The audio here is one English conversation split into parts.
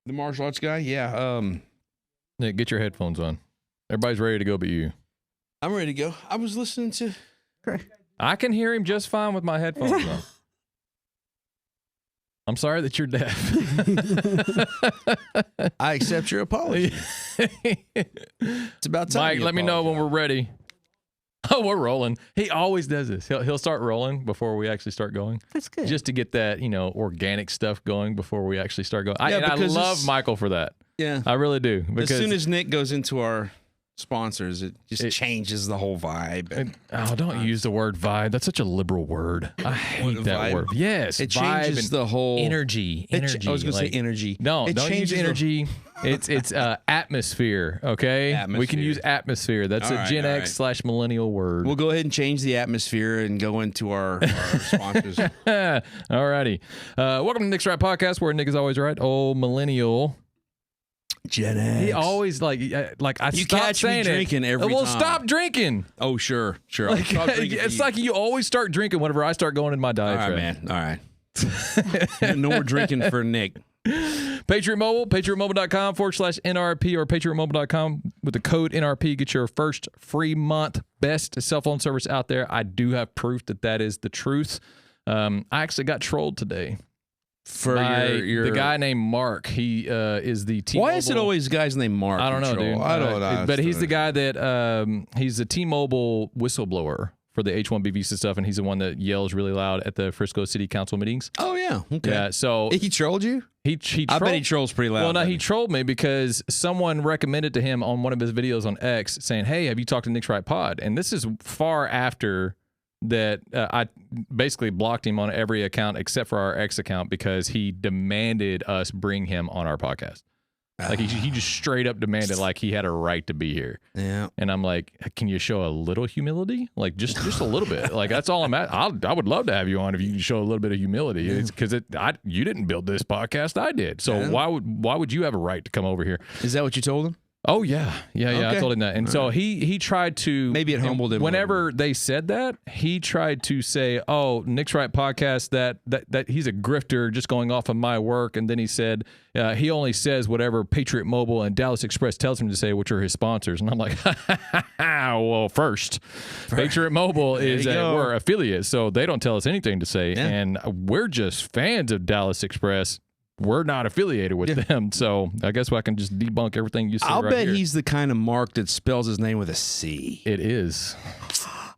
The martial arts guy? Yeah. Nick, get your headphones on. Everybody's ready to go but you. I'm ready to go. I was listening to... I can hear him just fine with my headphones on. I'm sorry that you're deaf. I accept your apology. It's about time. Mike, let me know when we're ready. Oh, we're rolling. He always does this. He'll start rolling before we actually start going. That's good. Just to get that, organic stuff going before we actually start going. Yeah, I love Michael for that. Yeah. I really do. As soon as Nick goes into our sponsors, it changes the whole vibe. Don't use the word vibe. That's such a liberal word. I hate that word. Yes, it changes the whole energy. I was going to say energy. No, don't use energy. It's atmosphere. Okay, Atmosphere. We can use atmosphere. That's a Gen X / millennial word. We'll go ahead and change the atmosphere and go into our sponsors. All righty. Welcome to Nick's Right Podcast, where Nick is always right. Old millennial. Gen X. He always I you stop catch saying me drinking every time. Well, stop drinking. Oh, sure. It's like you always start drinking whenever I start going in my diatribe. All right, man. No more drinking for Nick. Patriot Mobile, patriotmobile.com/NRP or patriotmobile.com with the code NRP. Get your first free month. Best cell phone service out there. I do have proof that is the truth. I actually got trolled today. For the guy named Mark. He is the T-Mobile. Why is it always guys named Mark? I don't know, dude. I don't know. But he's the guy that he's a T-Mobile whistleblower for the H-1B visa stuff, and he's the one that yells really loud at the Frisco City Council meetings. Oh, yeah. Okay. Yeah, so... He trolled you? I bet he trolls pretty loud. Well, no, he trolled me because someone recommended to him on one of his videos on X saying, hey, have you talked to Nick's Right Pod? And this is far after... that I basically blocked him on every account except for our X account because he demanded us bring him on our podcast. Like he just straight up demanded like he had a right to be here. Yeah. And I'm like, can you show a little humility? Like just a little bit. Like that's all I'm at. I would love to have you on if you can show a little bit of humility. It's because you didn't build this podcast, I did. So why would you have a right to come over here? Is that what you told him? Oh yeah. Okay. I told him that, and so he tried to maybe it humbled him. Whenever they said that, he tried to say, "Oh, Nick's Right Podcast that he's a grifter, just going off of my work." And then he said he only says whatever Patriot Mobile and Dallas Express tells him to say, which are his sponsors. And I'm like, well, first, Patriot Mobile is we're affiliates, so they don't tell us anything to say, and we're just fans of Dallas Express. We're not affiliated with them, so I guess I can just debunk everything you say. I'll bet here. he's the kind of Mark that spells his name with a C. It is.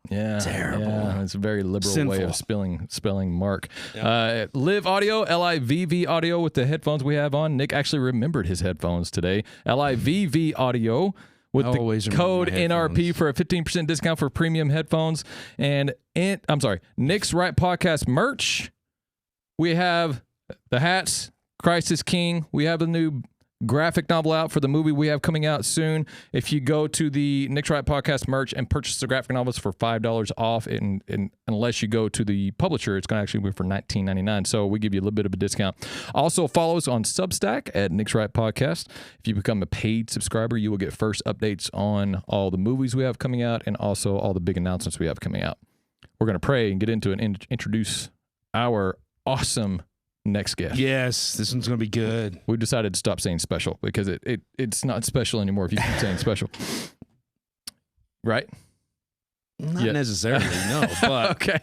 Yeah, terrible. Yeah, it's a very liberal way of spelling Mark. Yep. Live Audio, LIVV Audio with the headphones we have on. Nick actually remembered his headphones today. LIVV Audio with the code NRP for a 15% discount for premium headphones. And Nick's Right Podcast merch. We have the hats. Christ is King. We have a new graphic novel out for the movie we have coming out soon. If you go to the Nick's Right Podcast merch and purchase the graphic novels for $5 off, and unless you go to the publisher, it's going to actually be for $19.99. So we give you a little bit of a discount. Also, follow us on Substack at Nick's Right Podcast. If you become a paid subscriber, you will get first updates on all the movies we have coming out and also all the big announcements we have coming out. We're going to pray and get into it and introduce our awesome next guest. Yes, this one's going to be good. We decided to stop saying special because it's not special anymore if you keep saying special. Right? Not necessarily, no. But okay.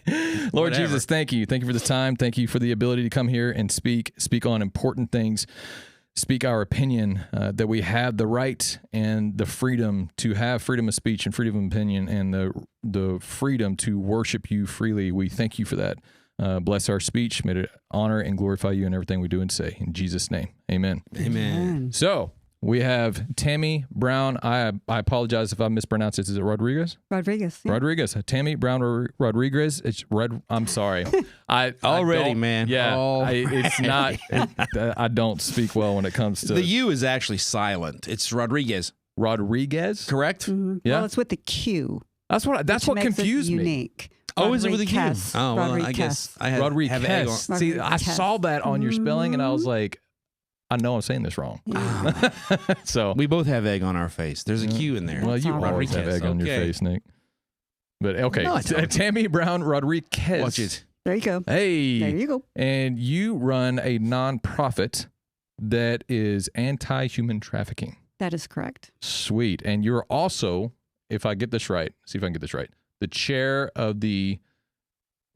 Lord Jesus, thank you. Thank you for this time. Thank you for the ability to come here and speak on important things, speak our opinion, that we have the right and the freedom to have freedom of speech and freedom of opinion and the freedom to worship you freely. We thank you for that. Bless our speech. May it honor and glorify you in everything we do and say. In Jesus' name, amen. Amen. So we have Tammy Brown. I apologize if I mispronounce it. Is it Rodriguez? Rodriguez. Yeah. Rodriguez. Tammy Brown Rodriguez. It's Red. I'm sorry. Man. Yeah. It's not. I don't speak well when it comes to the U is actually silent. It's Rodriguez. Rodriguez. Correct. Mm-hmm. Yeah. Well, it's with the Q. That's what confused me. Unique. Oh, is it with a Q? Oh, well, I guess I have egg on. See, I saw that on your spelling, and I was like, I know I'm saying this wrong. So we both have egg on our face. There's a Q in there. Well, you always have egg on your face, Nick. But okay, no, Tammy Brown Rodriguez. Watch it. There you go. Hey, there you go. And you run a nonprofit that is anti-human trafficking. That is correct. Sweet. And you're also, if I get this right, see if I can get this right, the chair of the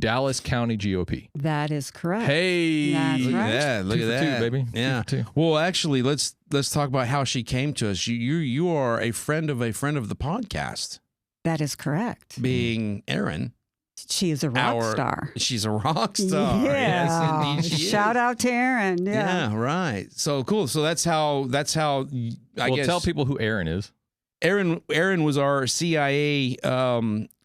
Dallas County GOP. That is correct. Hey, that's look right. at that! Look Two at for that, two, baby. Yeah. 2 for 2. Well, actually, let's talk about how she came to us. You are a friend of the podcast, That is correct. being Erin. She is a rock star. She's a rock star. Yeah. Yes, indeed she Shout is. out to Erin. Yeah. Yeah, right. So cool. So that's how. I guess Tell people who Erin is. Erin was our CIA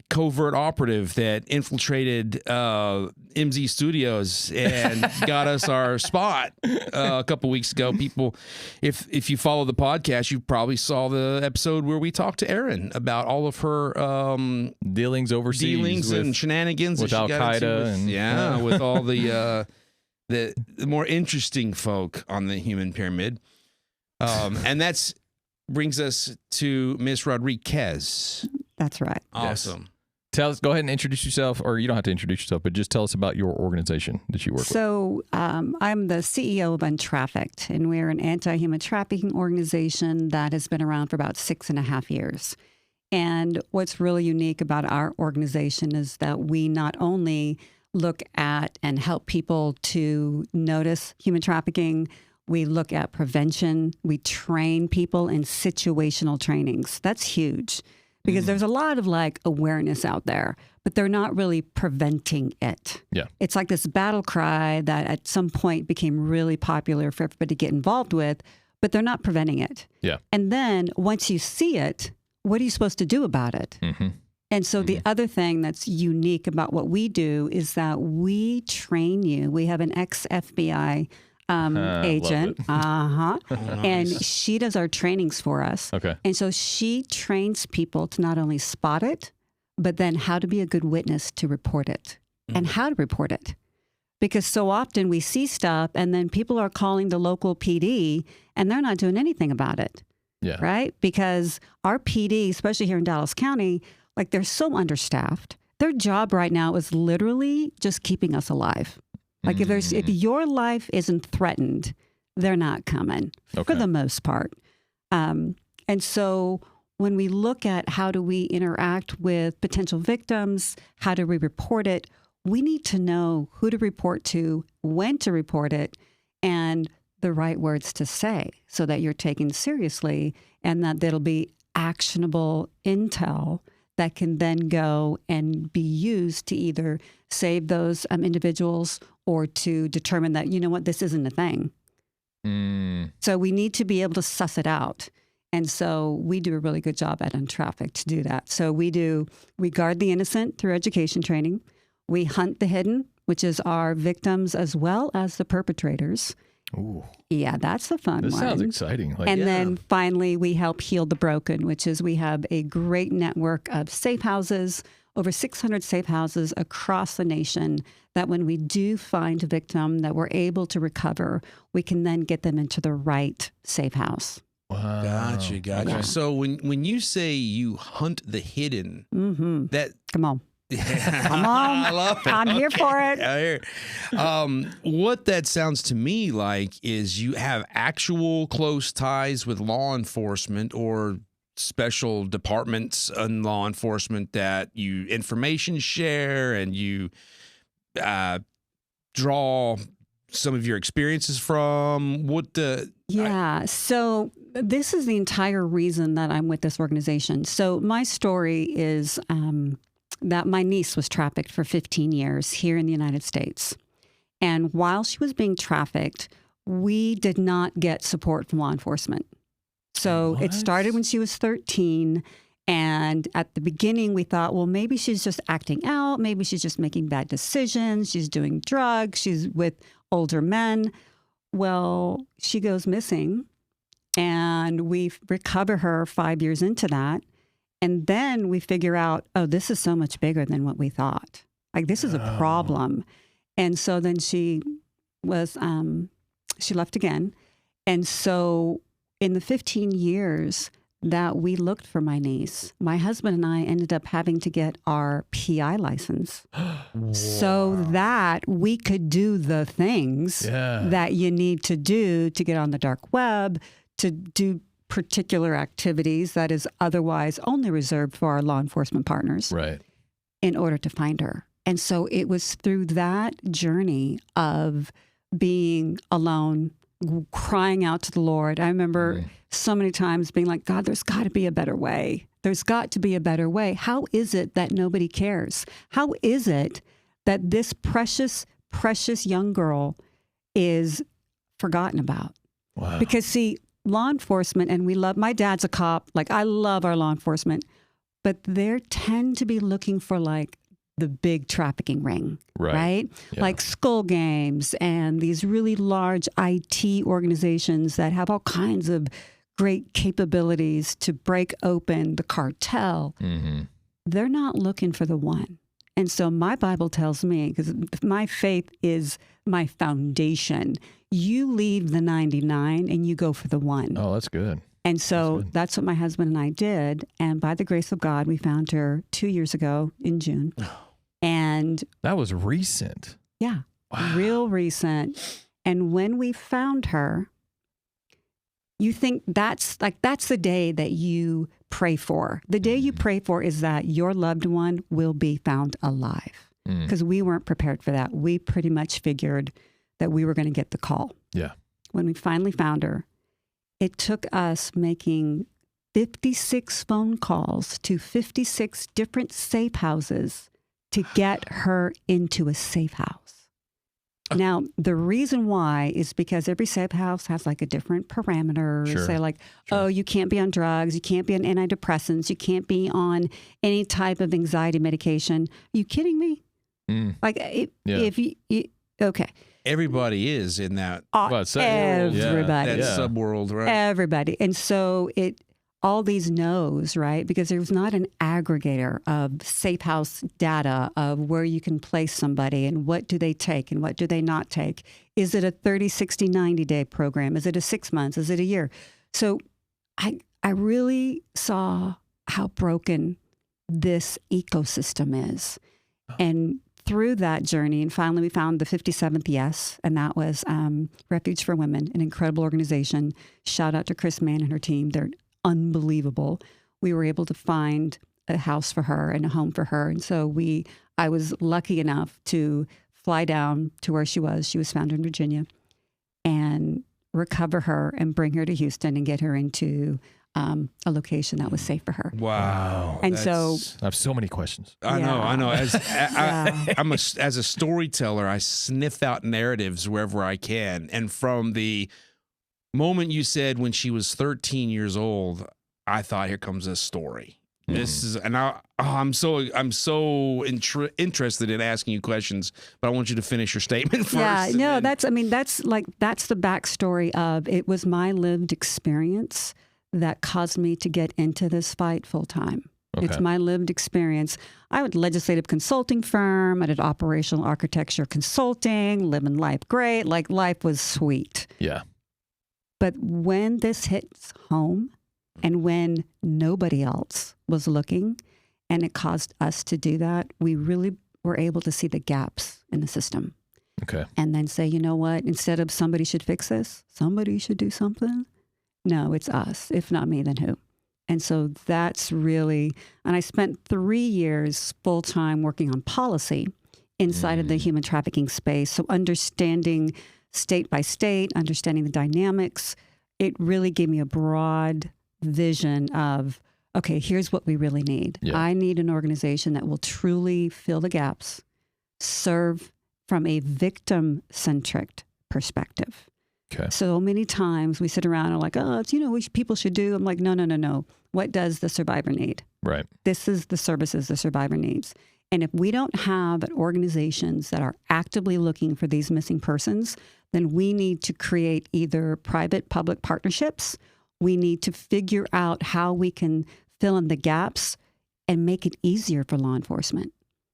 covert operative that infiltrated MZ Studios and got us our spot a couple weeks ago. People, if you follow the podcast, you probably saw the episode where we talked to Erin about all of her Dealings overseas. and shenanigans with that she got into Al-Qaeda with all the more interesting folk on the human pyramid. And that's brings us to Miss Rodriguez. That's right. Awesome. Go ahead and introduce yourself, or you don't have to introduce yourself, but just tell us about your organization that you work with. So I'm the CEO of Untrafficked, and we're an anti-human trafficking organization that has been around for about 6.5 years. And what's really unique about our organization is that we not only look at and help people to notice human trafficking, we look at prevention. We train people in situational trainings. That's huge. Because there's a lot of awareness out there, but they're not really preventing it. Yeah. It's like this battle cry that at some point became really popular for everybody to get involved with, but they're not preventing it. Yeah. And then once you see it, what are you supposed to do about it? Mm-hmm. And so the other thing that's unique about what we do is that we train you. We have an ex-FBI agent. Nice. And she does our trainings for us. Okay. And so she trains people to not only spot it, but then how to be a good witness to report it and how to report it. Because so often we see stuff and then people are calling the local PD and they're not doing anything about it. Yeah. Right? Because our PD, especially here in Dallas County, they're so understaffed. Their job right now is literally just keeping us alive. If your life isn't threatened, they're not coming for the most part. And so when we look at how do we interact with potential victims, how do we report it, we need to know who to report to, when to report it, and the right words to say so that you're taken seriously and that there'll be actionable intel that can then go and be used to either save those individuals or to determine that, you know what, this isn't a thing. So we need to be able to suss it out. And so we do a really good job at Untrafficked to do that. So we guard the innocent through education training. We hunt the hidden, which is our victims as well as the perpetrators. Ooh. Yeah, that's a fun one. This sounds exciting. Then finally, we help heal the broken, which is we have a great network of safe houses, over 600 safe houses across the nation, that when we do find a victim that we're able to recover, we can then get them into the right safe house. Wow. Gotcha. Yeah. So when you say you hunt the hidden, that Come on. Come on. I love it. I'm here for it. I hear. What that sounds to me like is you have actual close ties with law enforcement or special departments in law enforcement that you information share and you draw some of your experiences from. So this is the entire reason that I'm with this organization. So my story is that my niece was trafficked for 15 years here in the United States. And while she was being trafficked, we did not get support from law enforcement. So It started when she was 13. And at the beginning, we thought, well, maybe she's just acting out. Maybe she's just making bad decisions. She's doing drugs. She's with older men. Well, she goes missing. And we recover her 5 years into that. And then we figure out, oh, this is so much bigger than what we thought. This is a problem. And so then she left again. And so in the 15 years that we looked for my niece. My husband and I ended up having to get our PI license so that we could do the things that you need to do to get on the dark web, to do particular activities that is otherwise only reserved for our law enforcement partners. Right. In order to find her. And so it was through that journey of being alone, crying out to the Lord. I remember so many times being like, God, there's got to be a better way. There's got to be a better way. How is it that nobody cares? How is it that this precious, precious young girl is forgotten about? Wow. Because see, law enforcement, and we love, my dad's a cop, like I love our law enforcement, but they tend to be looking for like the big trafficking ring, right? Yeah. Like Skull Games and these really large IT organizations that have all kinds of great capabilities to break open the cartel. Mm-hmm. They're not looking for the one. And so my Bible tells me, because my faith is my foundation, you leave the 99 and you go for the one. Oh, that's good. And so that's what my husband and I did. And by the grace of God, we found her 2 years ago in June. And that was recent. Yeah. Wow. Real recent. And when we found her, you think that's the day that you pray for. The day you pray for is that your loved one will be found alive. Because we weren't prepared for that. We pretty much figured that we were going to get the call. Yeah. When we finally found her, it took us making 56 phone calls to 56 different safe houses to get her into a safe house. Now, the reason why is because every safe house has like a different parameter. Sure. Say like, oh, you can't be on drugs, you can't be on antidepressants, you can't be on any type of anxiety medication. Are you kidding me? Like, if you okay. Everybody is in that. Everybody. That subworld, right? Everybody. And so all these no's, right? Because there's not an aggregator of safe house data of where you can place somebody and what do they take and what do they not take. Is it a 30, 60, 90-day program? Is it a 6 months? Is it a year? So I really saw how broken this ecosystem is. And through that journey, and finally we found the 57th Yes, and that was Refuge for Women, an incredible organization. Shout out to Chris Mann and her team. They're unbelievable. We were able to find a house for her and a home for her. And so I was lucky enough to fly down to where she was. She was found in Virginia, and recover her and bring her to Houston and get her into a location that was safe for her. Wow. And so I have so many questions. I know. As a storyteller, I sniff out narratives wherever I can. And from the moment you said when she was 13 years old, I thought, here comes a story. This is, and I'm so interested in asking you questions, but I want you to finish your statement first. Yeah, no, that's the backstory of, it was my lived experience that caused me to get into this fight full time. Okay. It's my lived experience. I had a legislative consulting firm. I did operational architecture consulting, living life great. Like, life was sweet. Yeah. But when this hits home, and when nobody else was looking, and it caused us to do that, we really were able to see the gaps in the system. Okay. And then say, you know what? Instead of somebody should fix this, somebody should do something. No, it's us. If not me, then who? And so that's really, and I spent 3 years full-time working on policy inside of the human trafficking space. So understanding state by state, understanding the dynamics, it really gave me a broad vision of, okay, here's what we really need. Yeah. I need an organization that will truly fill the gaps, serve from a victim-centric perspective. Okay. So many times we sit around and are like, oh, it's, people should do. I'm like, no. What does the survivor need? Right. This is the services the survivor needs. And if we don't have organizations that are actively looking for these missing persons, then we need to create either private-public partnerships. We need to figure out how we can fill in the gaps and make it easier for law enforcement.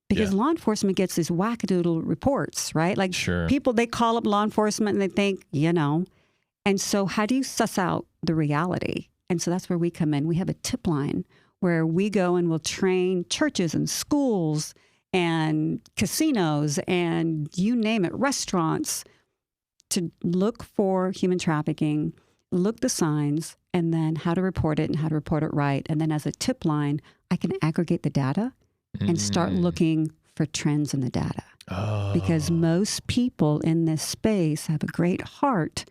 Because law enforcement gets these wackadoodle reports, right? Like, people, they call up law enforcement and they think, And so how do you suss out the reality? And so that's where we come in. We have a tip line where we go and we'll train churches and schools and casinos and you name it, restaurants, to look for human trafficking, look the signs, and then how to report it and how to report it right. And then as a tip line, I can aggregate the data and start looking for trends in the data. Oh. Because most people in this space have a great heart,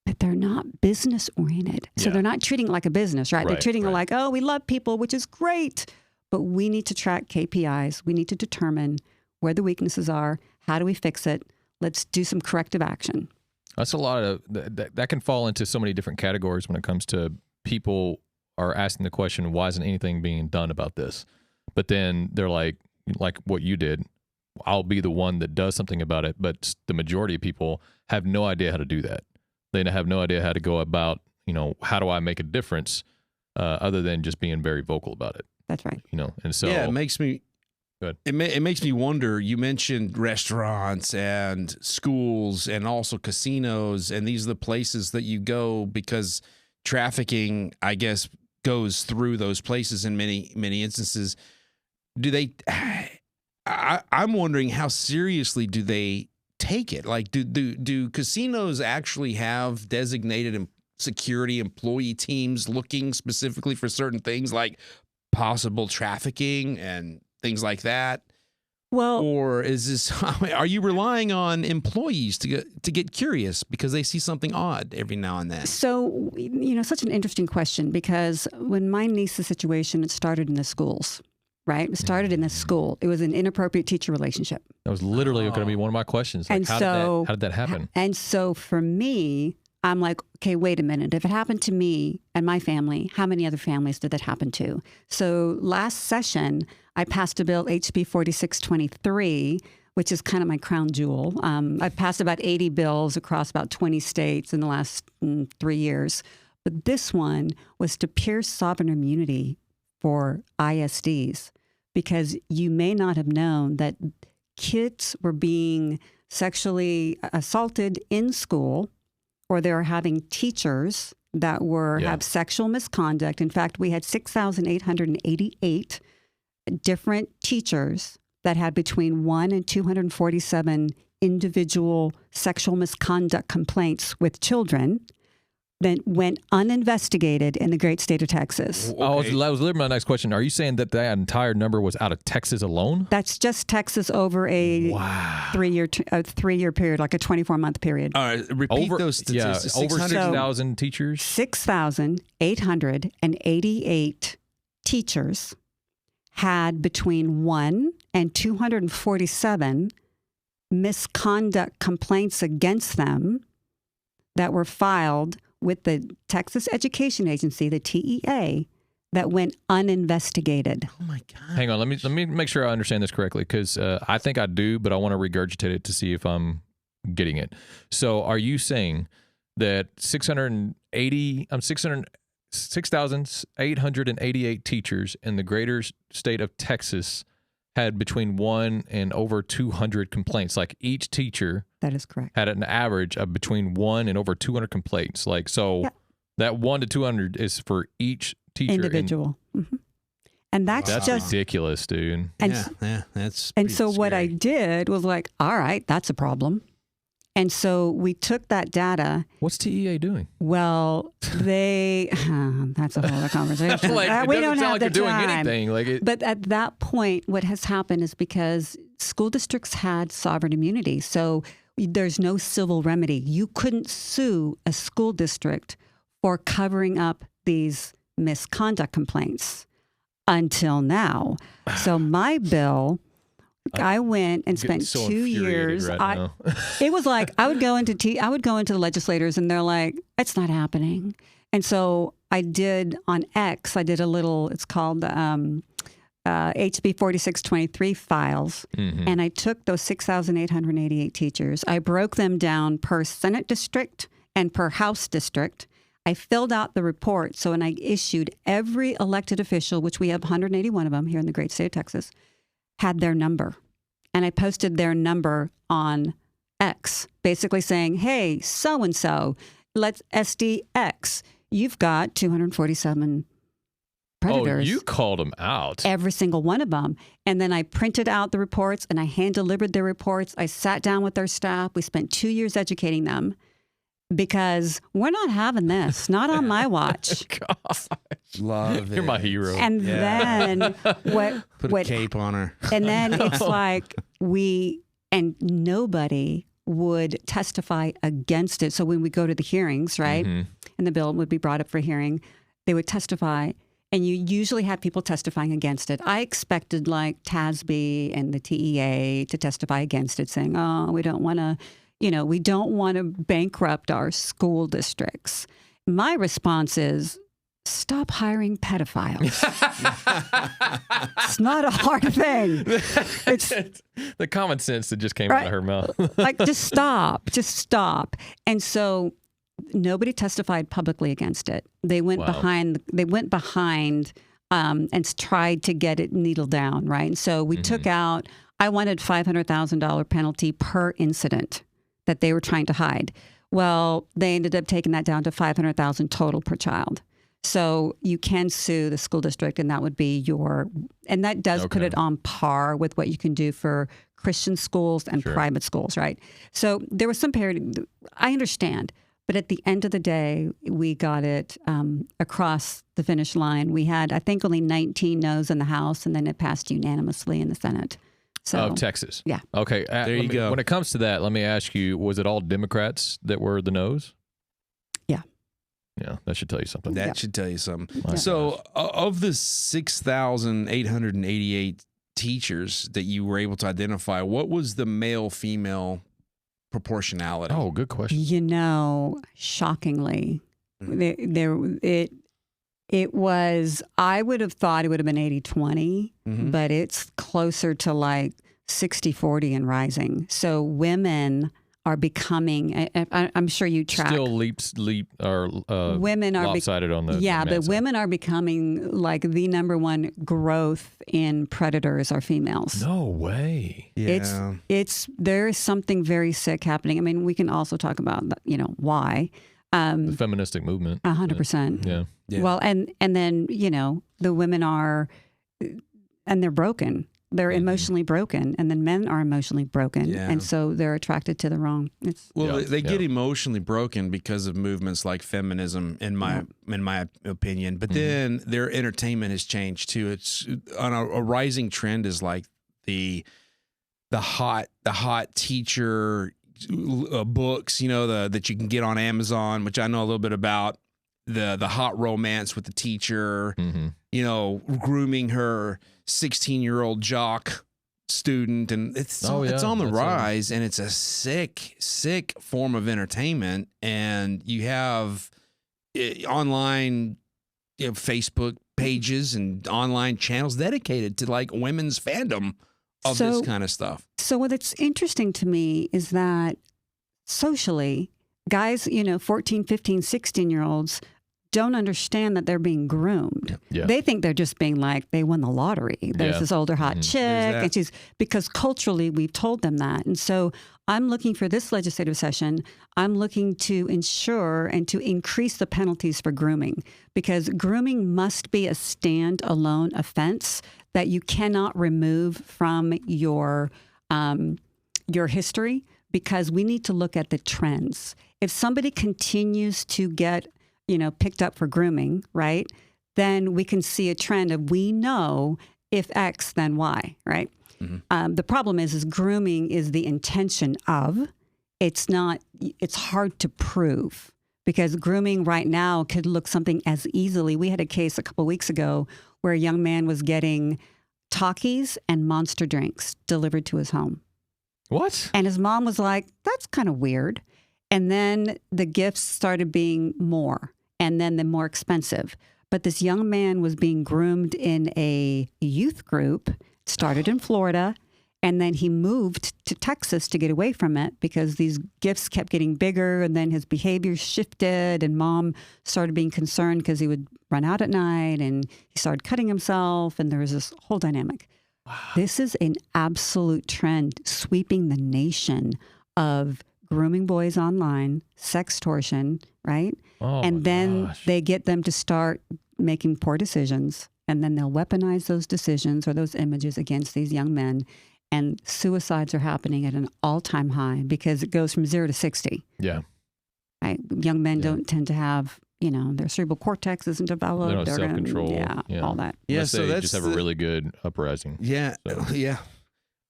but they're not business oriented. So they're not treating it like a business, right? They're treating it like, oh, we love people, which is great. But we need to track KPIs. We need to determine where the weaknesses are. How do we fix it? Let's do some corrective action. That's a lot of that can fall into so many different categories when it comes to people are asking the question, why isn't anything being done about this? But then they're like what you did, I'll be the one that does something about it. But the majority of people have no idea how to do that. They have no idea how to go about, how do I make a difference other than just being very vocal about it. That's right. And so it makes me. It makes me wonder. You mentioned restaurants and schools and also casinos, and these are the places that you go because trafficking, I guess, goes through those places in many instances. Do they? I'm wondering how seriously do they take it? Like, do casinos actually have designated security employee teams looking specifically for certain things like possible trafficking and things like that? Well, or is this? Are you relying on employees to get curious because they see something odd every now and then? So, such an interesting question, because when my niece's situation, it started in the schools, right? It started in the school. It was an inappropriate teacher relationship. That was literally going to be one of my questions. Like, how did that happen? And so for me, I'm like, okay, wait a minute. If it happened to me and my family, how many other families did that happen to? So last session, I passed a bill, HB 4623, which is kind of my crown jewel. I've passed about 80 bills across about 20 states in the last 3 years. But this one was to pierce sovereign immunity for ISDs, because you may not have known that kids were being sexually assaulted in school, or they were having teachers that have sexual misconduct. In fact, we had 6,888 different teachers that had between 1 and 247 individual sexual misconduct complaints with children that went uninvestigated in the great state of Texas. Okay. That was literally my next question. Are you saying that entire number was out of Texas alone? That's just Texas over a 3-year period, like a 24-month period. All right, repeat those statistics. Yeah, over 6,000 teachers? 6,888 teachers had between 1 and 247 misconduct complaints against them that were filed with the Texas Education Agency, the TEA, that went uninvestigated. Oh my God! Hang on, let me make sure I understand this correctly, because I think I do, but I want to regurgitate it to see if I'm getting it. So, are you saying that 6,888 teachers in the greater state of Texas had between 1 and over 200 complaints? Like, each teacher, that is correct, had an average of between 1 and over 200 complaints. Like, so that 1 to 200 is for each teacher individual. And that's just ridiculous, dude. And that's and so scary. What I did was like, all right, that's a problem. And so we took that data. What's TEA doing? Well, that's a whole other conversation. We don't have the time. Doing anything. But at that point, what has happened is because school districts had sovereign immunity, so there's no civil remedy. You couldn't sue a school district for covering up these misconduct complaints until now. So my bill, I went and spent 2 years. Right it was like I would go into the legislators, and they're like, "It's not happening." And so I did on X. I did a little. It's called HB 4623 files, and I took those 6,888 teachers. I broke them down per Senate district and per House district. I filled out the report, so when I issued, every elected official, which we have 181 of them here in the great state of Texas, had their number. And I posted their number on X, basically saying, hey, so-and-so, let's SDX. you've got 247 predators. Oh, you called them out. Every single one of them. And then I printed out the reports and I hand-delivered their reports. I sat down with their staff. We spent 2 years educating them because we're not having this. Not on my watch. Gosh. Love it. You're my hero. And then Put a cape on her. And then it's like nobody would testify against it. So when we go to the hearings, right, and the bill would be brought up for hearing, they would testify. And you usually have people testifying against it. I expected like TASB and the TEA to testify against it, saying, oh, we don't want to bankrupt our school districts. My response is, stop hiring pedophiles. It's not a hard thing. It's the common sense that just came out of her mouth. Like, just stop. And so nobody testified publicly against it. They went behind. And tried to get it needled down, right? And so we took out. I wanted $500,000 penalty per incident that they were trying to hide. Well, they ended up taking that down to $500,000 total per child. So you can sue the school district, and that would be and that does put it on par with what you can do for Christian schools and private schools, right? So there was some parity. I understand. But at the end of the day, we got it across the finish line. We had, I think, only 19 no's in the House, and then it passed unanimously in the Senate. So, Texas. Yeah. Okay. There you go. When it comes to that, let me ask you, was it all Democrats that were the no's? Yeah. Yeah, that should tell you something. That should tell you something. Yeah. So of the 6,888 teachers that you were able to identify, what was the male-female proportionality? Oh, good question. Shockingly, it was, I would have thought it would have been 80-20, but it's closer to like 60-40 and rising. So women are becoming, I'm sure you track. Still women are lopsided on the but women are becoming like the number one growth in predators are females. No way. Yeah. There is something very sick happening. I mean, we can also talk about, why. The feministic movement. 100%. Yeah. Well, and then, the women are, and they're broken. They're emotionally broken, and then men are emotionally broken, and so they're attracted to the wrong. They get emotionally broken because of movements like feminism, in my opinion. But then their entertainment has changed too. It's on a rising trend is like the hot teacher books, that you can get on Amazon, which I know a little bit about. The hot romance with the teacher, grooming her 16-year-old jock student, and it's on the rise, and it's a sick form of entertainment. And you have online, Facebook pages and online channels dedicated to like women's fandom of this kind of stuff. So what's interesting to me is that socially, guys, 14, 15, 16-year-olds don't understand that they're being groomed. Yeah. They think they're just being like, they won the lottery. There's this older hot chick, and because culturally we've told them that. And so I'm looking for this legislative session, I'm looking to ensure and to increase the penalties for grooming, because grooming must be a standalone offense that you cannot remove from your history, because we need to look at the trends. If somebody continues to get picked up for grooming, right? Then we can see a trend of, we know if X, then Y, right? The problem is grooming is the intention of, it's hard to prove, because grooming right now could look something as easily. We had a case a couple of weeks ago where a young man was getting Takis and Monster drinks delivered to his home. What? And his mom was like, that's kind of weird. And then the gifts started being more, and then the more expensive. But this young man was being groomed in a youth group, started in Florida, and then he moved to Texas to get away from it because these gifts kept getting bigger, and then his behavior shifted, and mom started being concerned because he would run out at night, and he started cutting himself, and there was this whole dynamic. Wow. This is an absolute trend sweeping the nation of grooming boys online, sextortion, right? and then they get them to start making poor decisions, and then they'll weaponize those decisions or those images against these young men, and suicides are happening at an all-time high because it goes from 0 to 60. Yeah. Right? Young men don't tend to have, their cerebral cortex isn't developed. They don't have self-control. All that. Yeah, so they that's just have a really good uprising. Yeah, yeah.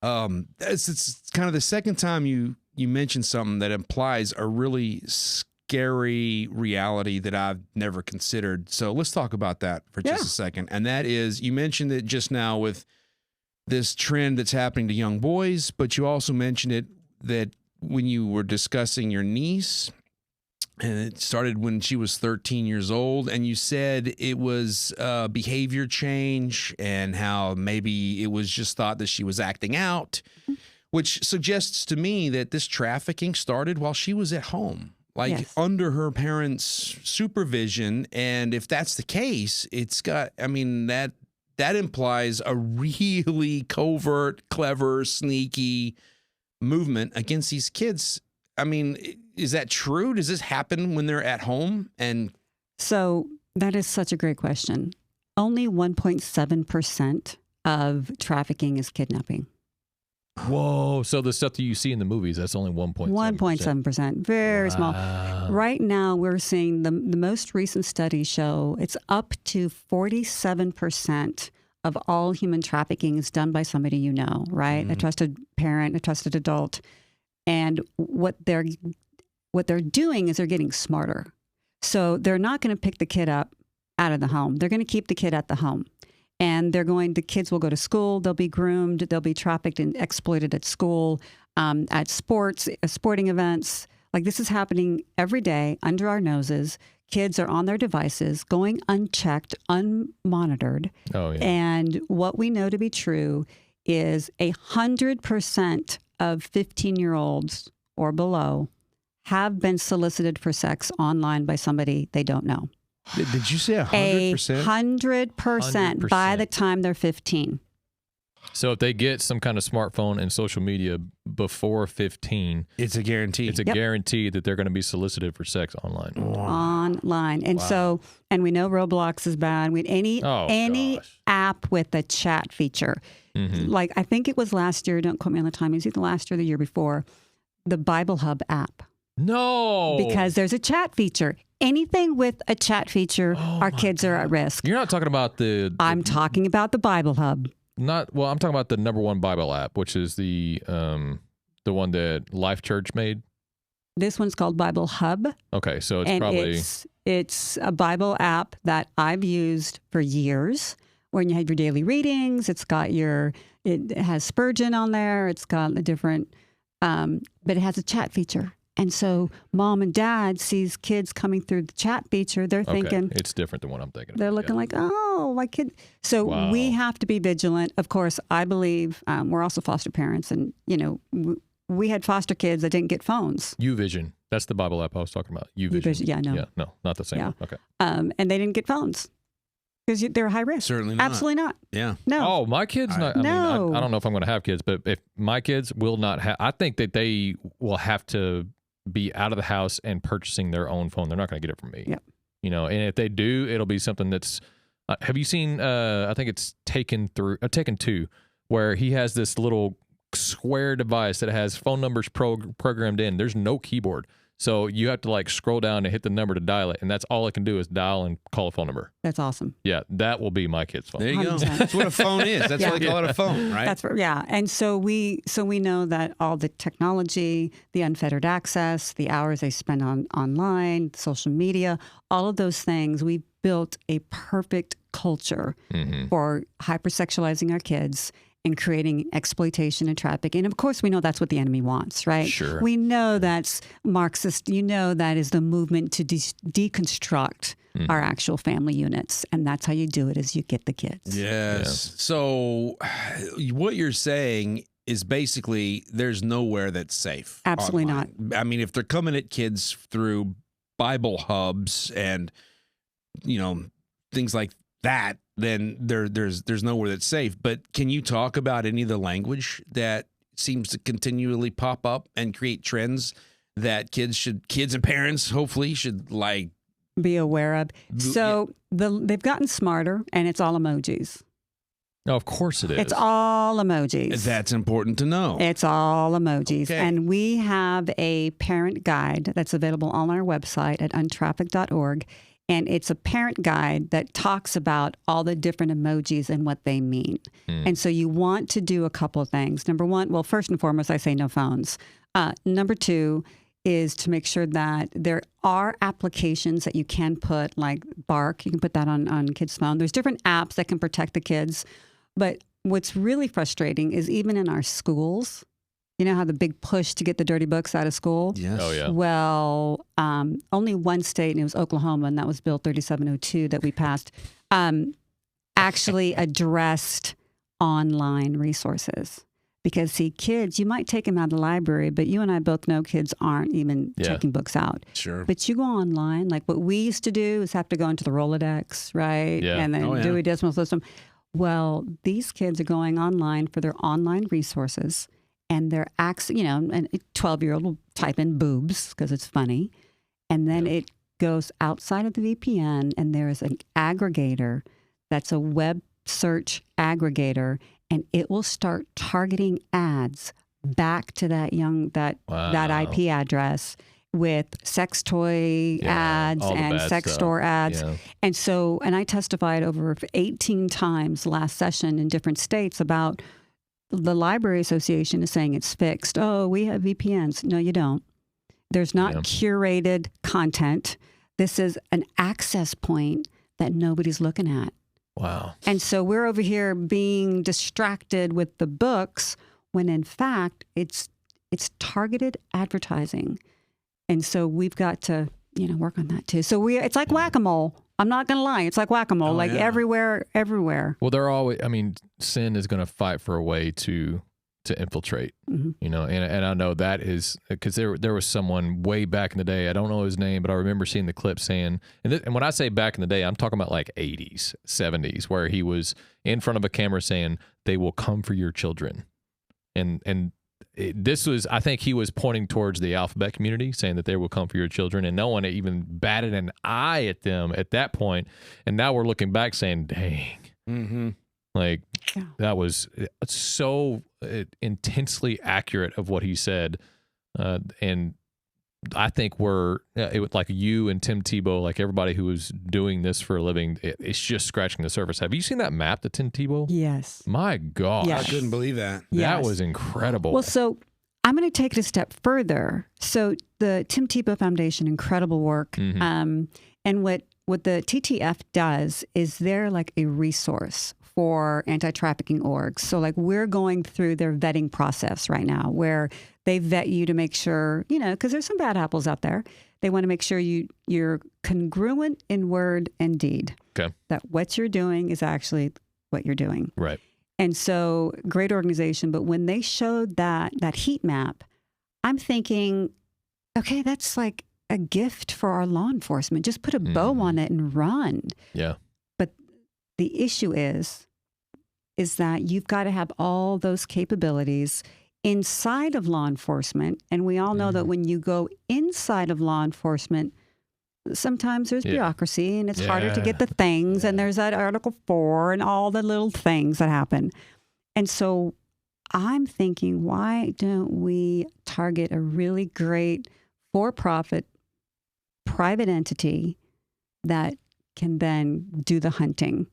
It's kind of the second time you mentioned something that implies a really scary reality that I've never considered. So let's talk about that for just a second. And that is, you mentioned it just now with this trend that's happening to young boys, but you also mentioned it that when you were discussing your niece, and it started when she was 13 years old, and you said it was behavior change and how maybe it was just thought that she was acting out, which suggests to me that this trafficking started while she was at home, like under her parents' supervision. And if that's the case, it's got, that implies a really covert, clever, sneaky movement against these kids. Is that true? Does this happen when they're at home? And so that is such a great question. Only 1.7% of trafficking is kidnapping. Whoa. So the stuff that you see in the movies, that's only 1.7%. 1.7%. Very small. Right now, we're seeing the most recent studies show it's up to 47% of all human trafficking is done by somebody right? A trusted parent, a trusted adult. And what they're doing is they're getting smarter. So they're not going to pick the kid up out of the home. They're going to keep the kid at the home. And the kids will go to school. They'll be groomed. They'll be trafficked and exploited at school, at sporting events. Like, this is happening every day under our noses. Kids are on their devices, going unchecked, unmonitored. Oh, yeah. And what we know to be true is 100% of 15-year-olds or below have been solicited for sex online by somebody they don't know. Did you say 100%? 100% by the time they're 15. So if they get some kind of smartphone and social media before 15, it's a guarantee. It's a guarantee that they're going to be solicited for sex online. Online. And so, and we know Roblox is bad. Any app with a chat feature. Like, I think it was last year, don't quote me on the time, it was either last year or the year before, the Bible Hub app. No. Because there's a chat feature. Anything with a chat feature, our kids are at risk. You're not talking about I'm talking about the Bible Hub. I'm talking about the #1 Bible app, which is the one that Life Church made. This one's called Bible Hub. Okay, so it's probably it's a Bible app that I've used for years. When you have your daily readings, it has Spurgeon on there. It's got a different, but it has a chat feature. And so mom and dad sees kids coming through the chat feature. They're thinking it's different than what I'm thinking. They're looking like, oh, my kid. So we have to be vigilant. Of course, I believe we're also foster parents, and we had foster kids that didn't get phones. YouVision. That's the Bible app I was talking about. YouVision. Yeah, no. Yeah, no, not the same one. Okay. And they didn't get phones because they're high risk. Certainly not. Absolutely not. Yeah. No. Oh, my kids. I don't know if I'm going to have kids, but if my kids will not have, I think that they will have to be out of the house and purchasing their own phone. They're not going to get it from me. Yep. And if they do, it'll be something that's. Have you seen? I think it's Taken 2, where he has this little square device that has phone numbers programmed in. There's no keyboard, so you have to scroll down and hit the number to dial it, and that's all it can do is dial and call a phone number. That's awesome. Yeah, that will be my kid's phone. There you 100%. Go. That's what a phone is. That's what they call it, a phone, right? And so we know that all the technology, the unfettered access, the hours they spend online, social media, all of those things, we built a perfect culture for hypersexualizing our kids and creating exploitation and trafficking. And of course, we know that's what the enemy wants, right? Sure. We know that's Marxist. That is the movement to deconstruct our actual family units. And that's how you do it, is you get the kids. Yes. Yeah. So what you're saying is basically there's nowhere that's safe. Absolutely online. Not. I mean, if they're coming at kids through Bible hubs and, things like that, then there's nowhere that's safe. But can you talk about any of the language that seems to continually pop up and create trends that kids and parents hopefully should be aware of. So they've gotten smarter, and it's all emojis. Oh, of course it is. It's all emojis. That's important to know. It's all emojis. Okay. And we have a parent guide that's available on our website at untrafficked.org. And it's a parent guide that talks about all the different emojis and what they mean. And so you want to do a couple of things. Number one, well, first and foremost, I say no phones. Number two is to make sure that there are applications that you can put, like Bark. You can put that on kids' phone. There's different apps that can protect the kids. But what's really frustrating is even in our schools, you know how the big push to get the dirty books out of school? Yes. Oh, yeah. Well, only one state, and it was Oklahoma, and that was Bill 3702 that we passed, actually addressed online resources. Because, see, kids, you might take them out of the library, but you and I both know kids aren't even checking books out. Sure. But you go online, like what we used to do is have to go into the Rolodex, right? Yeah. And then Dewey Decimal System. Well, these kids are going online for their online resources, and they're and a 12-year-old will type in boobs because it's funny, and then it goes outside of the VPN, and there is an aggregator that's a web search aggregator, and it will start targeting ads back to that IP address with sex toy ads and sex store ads. Yeah. And so, and I testified over 18 times last session in different states about the Library Association is saying it's fixed. Oh, we have VPNs. No, you don't. There's not curated content. This is an access point that nobody's looking at. Wow. And so we're over here being distracted with the books when in fact it's targeted advertising. And so we've got to, work on that too. So it's like whack-a-mole. I'm not going to lie. It's like whack-a-mole, everywhere. Well, they're always, sin is going to fight for a way to infiltrate, and I know that is because there was someone way back in the day. I don't know his name, but I remember seeing the clip saying, and when I say back in the day, I'm talking about like 80s, 70s, where he was in front of a camera saying, "They will come for your children." This was, I think he was pointing towards the alphabet community, saying that they will come for your children, and no one even batted an eye at them at that point. And now we're looking back saying, dang, that was so intensely accurate of what he said. And I think it was like you and Tim Tebow, like everybody who was doing this for a living, it's just scratching the surface. Have you seen that map that Tim Tebow? Yes. My gosh. Yes. I couldn't believe that. That was incredible. Well, so I'm going to take it a step further. So the Tim Tebow Foundation, incredible work. And what the TTF does is they're like a resource for anti-trafficking orgs. So like we're going through their vetting process right now where they vet you to make sure, because there's some bad apples out there. They want to make sure you're congruent in word and deed. Okay. That what you're doing is actually what you're doing. Right. And so great organization. But when they showed that heat map, I'm thinking, okay, that's like a gift for our law enforcement. Just put a bow on it and run. Yeah. But the issue is that you've got to have all those capabilities inside of law enforcement. And we all know that when you go inside of law enforcement, sometimes there's bureaucracy and it's harder to get the things. And there's that Article 4 and all the little things that happen. And so I'm thinking, why don't we target a really great for-profit private entity that can then do the hunting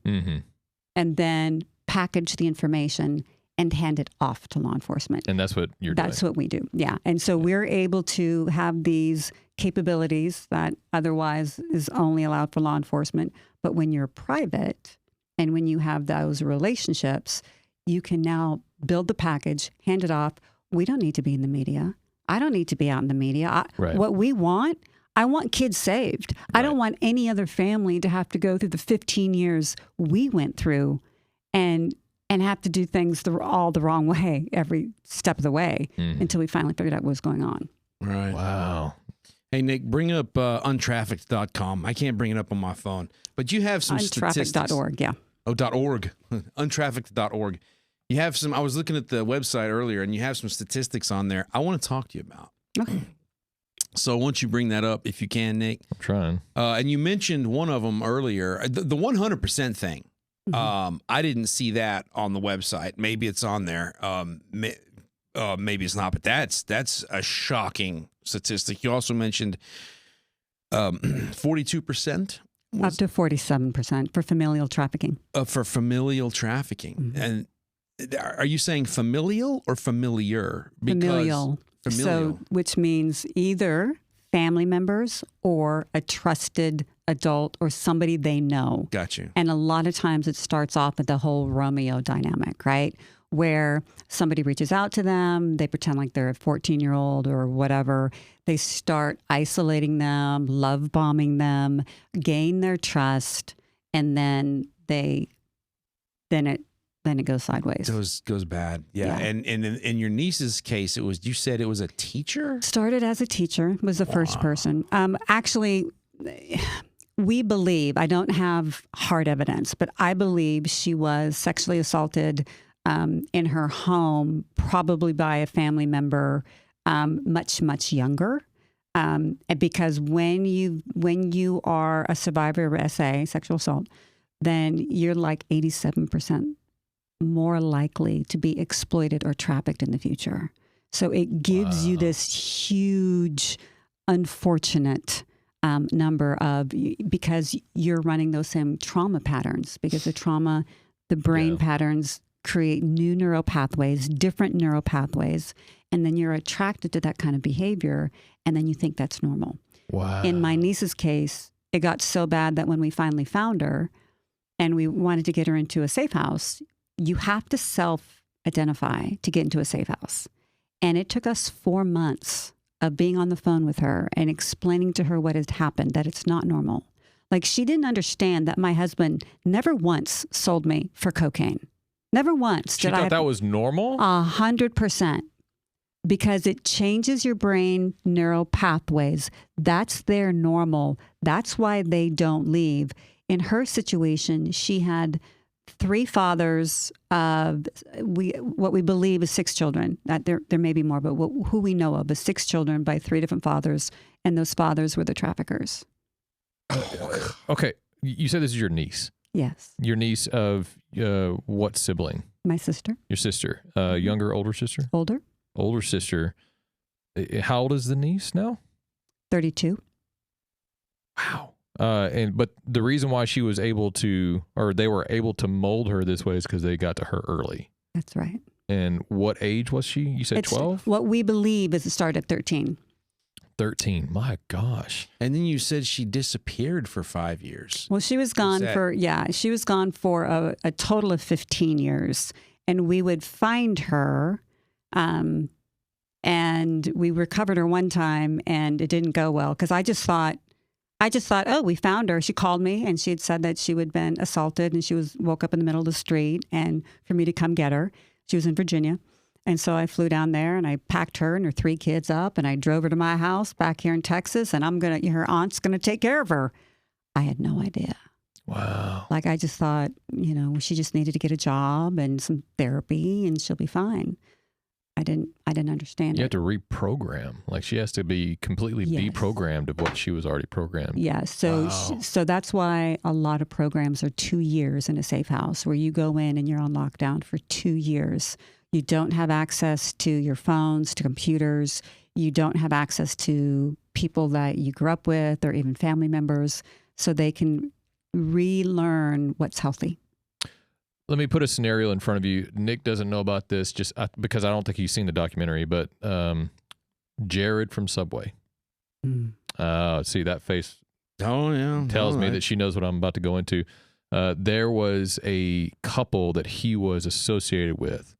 and then package the information and hand it off to law enforcement. And that's what you're doing. That's what we do. Yeah. And so we're able to have these capabilities that otherwise is only allowed for law enforcement. But when you're private and when you have those relationships, you can now build the package, hand it off. We don't need to be in the media. I don't need to be out in the media. What we want, I want kids saved. I don't want any other family to have to go through the 15 years we went through and have to do things all the wrong way every step of the way until we finally figured out what was going on. Right. Wow. Hey, Nick, bring up untrafficked.com. I can't bring it up on my phone, but you have some statistics. Untrafficked.org, yeah. Oh, .org. Untrafficked.org. You have some, I was looking at the website earlier, and you have some statistics on there I want to talk to you about. Okay. So once you bring that up, if you can, Nick. I'm trying. And you mentioned one of them earlier, the 100% thing. I didn't see that on the website. Maybe it's on there. Maybe it's not, but that's a shocking statistic. You also mentioned 42%. Up to 47% for familial trafficking. For familial trafficking. And are you saying familial or familiar? Familial. So, which means either family members or a trusted adult or somebody they know. Got you. And a lot of times it starts off with the whole Romeo dynamic, right? Where somebody reaches out to them, they pretend like they're a 14-year-old or whatever. They start isolating them, love bombing them, gain their trust, and then it goes sideways. It goes bad. Yeah. And in your niece's case, you said it was a teacher? Started as a teacher, was the first person. Actually, we believe, I don't have hard evidence, but I believe she was sexually assaulted in her home, probably by a family member much, much younger. Because when you are a survivor of SA, sexual assault, then you're like 87% more likely to be exploited or trafficked in the future. So it gives you this huge, unfortunate number of, because you're running those same trauma patterns, because the brain patterns create new neural pathways, different neural pathways, and then you're attracted to that kind of behavior, and then you think that's normal. Wow. In my niece's case, it got so bad that when we finally found her and we wanted to get her into a safe house, you have to self-identify to get into a safe house. And it took us 4 months of being on the phone with her and explaining to her what had happened, that it's not normal. Like, she didn't understand that my husband never once sold me for cocaine. Never once. She thought that was normal? 100%. Because it changes your brain neural pathways. That's their normal. That's why they don't leave. In her situation, she had 3 fathers of what we believe is 6 children. There may be more, but who we know of is 6 children by 3 different fathers, and those fathers were the traffickers. Okay, you said this is your niece. Yes. Your niece of what sibling? My sister. Your sister, younger, older sister? Older. Older sister. How old is the niece now? 32. Wow. But the reason why she was able to, or they were able to mold her this way, is because they got to her early. That's right. And what age was she? You said 12? What we believe is it started at 13. 13. My gosh. And then you said she disappeared for 5 years. Well, she was gone she was gone for a total of 15 years. And we would find her, and we recovered her one time, and it didn't go well, because I just thought, oh, we found her. She called me, and she had said that she had been assaulted, and she woke up in the middle of the street, and for me to come get her. She was in Virginia. And so I flew down there, and I packed her and her 3 kids up, and I drove her to my house back here in Texas, and her aunt's going to take care of her. I had no idea. Wow. Like, I just thought, she just needed to get a job and some therapy, and she'll be fine. I didn't understand. You have to reprogram. Like, she has to be completely deprogrammed of what she was already programmed. Yeah. So, so that's why a lot of programs are 2 years in a safe house, where you go in and you're on lockdown for 2 years. You don't have access to your phones, to computers. You don't have access to people that you grew up with, or even family members, so they can relearn what's healthy. Let me put a scenario in front of you. Nick doesn't know about this just because I don't think he's seen the documentary, but Jared from Subway. See that face? Oh, yeah. Tells me that she knows what I'm about to go into. There was a couple that he was associated with,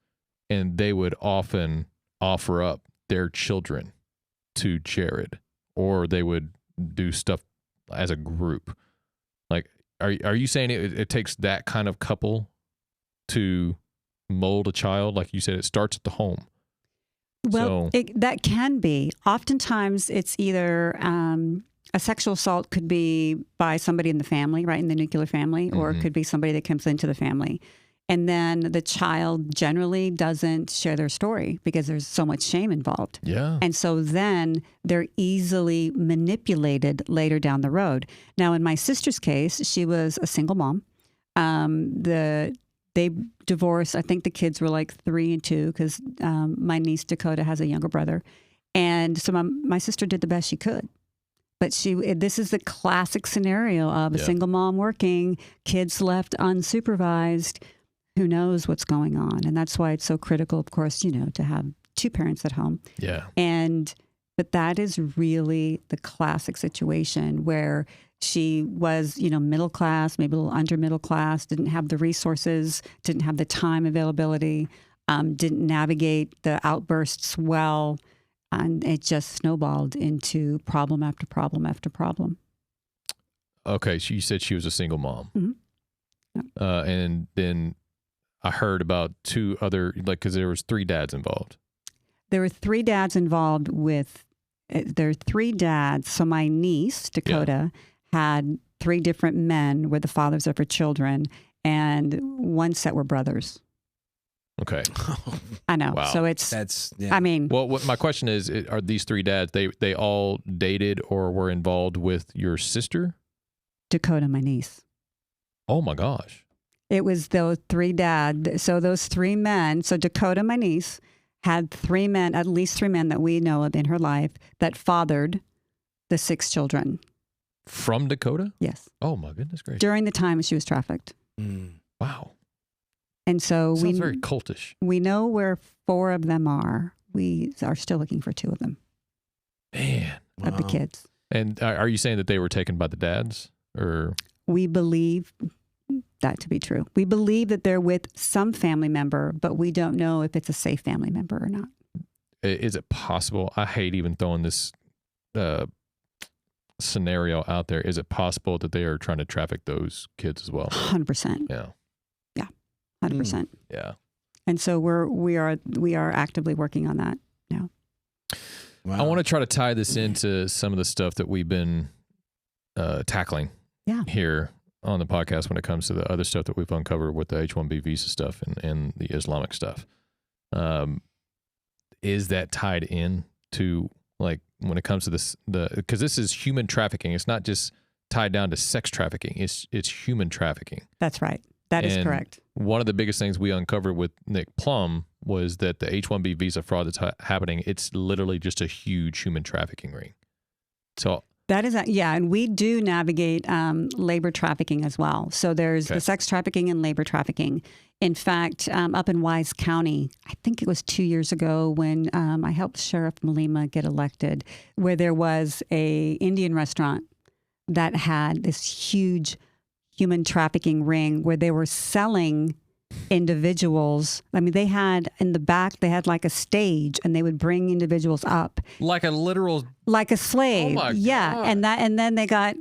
and they would often offer up their children to Jared, or they would do stuff as a group. Like, are you saying it takes that kind of couple to mold a child? Like you said, it starts at the home. Well, that can be. Oftentimes it's either a sexual assault could be by somebody in the family, right, in the nuclear family, or it could be somebody that comes into the family. And then the child generally doesn't share their story because there's so much shame involved. Yeah. And so then they're easily manipulated later down the road. Now, in my sister's case, she was a single mom. They divorced. I think the kids were like 3 and 2 because my niece Dakota has a younger brother. And so my sister did the best she could. But this is the classic scenario of a single mom working, kids left unsupervised. Who knows what's going on? And that's why it's so critical, of course, to have 2 parents at home. Yeah. But that is really the classic situation where she was, middle class, maybe a little under middle class, didn't have the resources, didn't have the time availability, didn't navigate the outbursts well. And it just snowballed into problem after problem after problem. Okay. So you said she was a single mom. Mm-hmm. Yep. And then I heard about 2 other, because there was 3 dads involved. There were 3 dads involved there are 3 dads. So my niece, Dakota, had 3 different men were the fathers of her children, and 1 set were brothers. Okay. I know. Wow. So I mean. Well, what my question is, are these 3 dads, they all dated or were involved with your sister? Dakota, my niece. Oh my gosh. It was those 3 dads. So those 3 men, so Dakota, my niece, had 3 men, at least 3 men that we know of in her life that fathered the 6 children. From Dakota? Yes. Oh my goodness gracious. During the time she was trafficked. Wow. And so sounds very cultish. We know where 4 of them are. We are still looking for 2 of them. Man. Of the kids. And are you saying that they were taken by the dads? Or we believe that to be true. We believe that they're with some family member, but we don't know if it's a safe family member or not. Is it possible? I hate even throwing this scenario out there. Is it possible that they are trying to traffic those kids as well? 100%. Yeah. Yeah. 100%. Yeah. And so we are actively working on that now. Wow. I want to try to tie this into some of the stuff that we've been tackling here on the podcast when it comes to the other stuff that we've uncovered with the H-1B visa stuff and the Islamic stuff. Is that tied in to, like, when it comes to this, because this is human trafficking. It's not just tied down to sex trafficking. It's human trafficking. That's right. That is correct. One of the biggest things we uncovered with Nick Plum was that the H-1B visa fraud that's happening, it's literally just a huge human trafficking ring. So that is, and we do navigate labor trafficking as well. So there's the sex trafficking and labor trafficking. In fact, up in Wise County, I think it was 2 years ago when I helped Sheriff Malema get elected, where there was a Indian restaurant that had this huge human trafficking ring where they were selling individuals. I mean, they had in the back, they had like a stage, and they would bring individuals up like a literal, like a slave. Oh my God. And then they got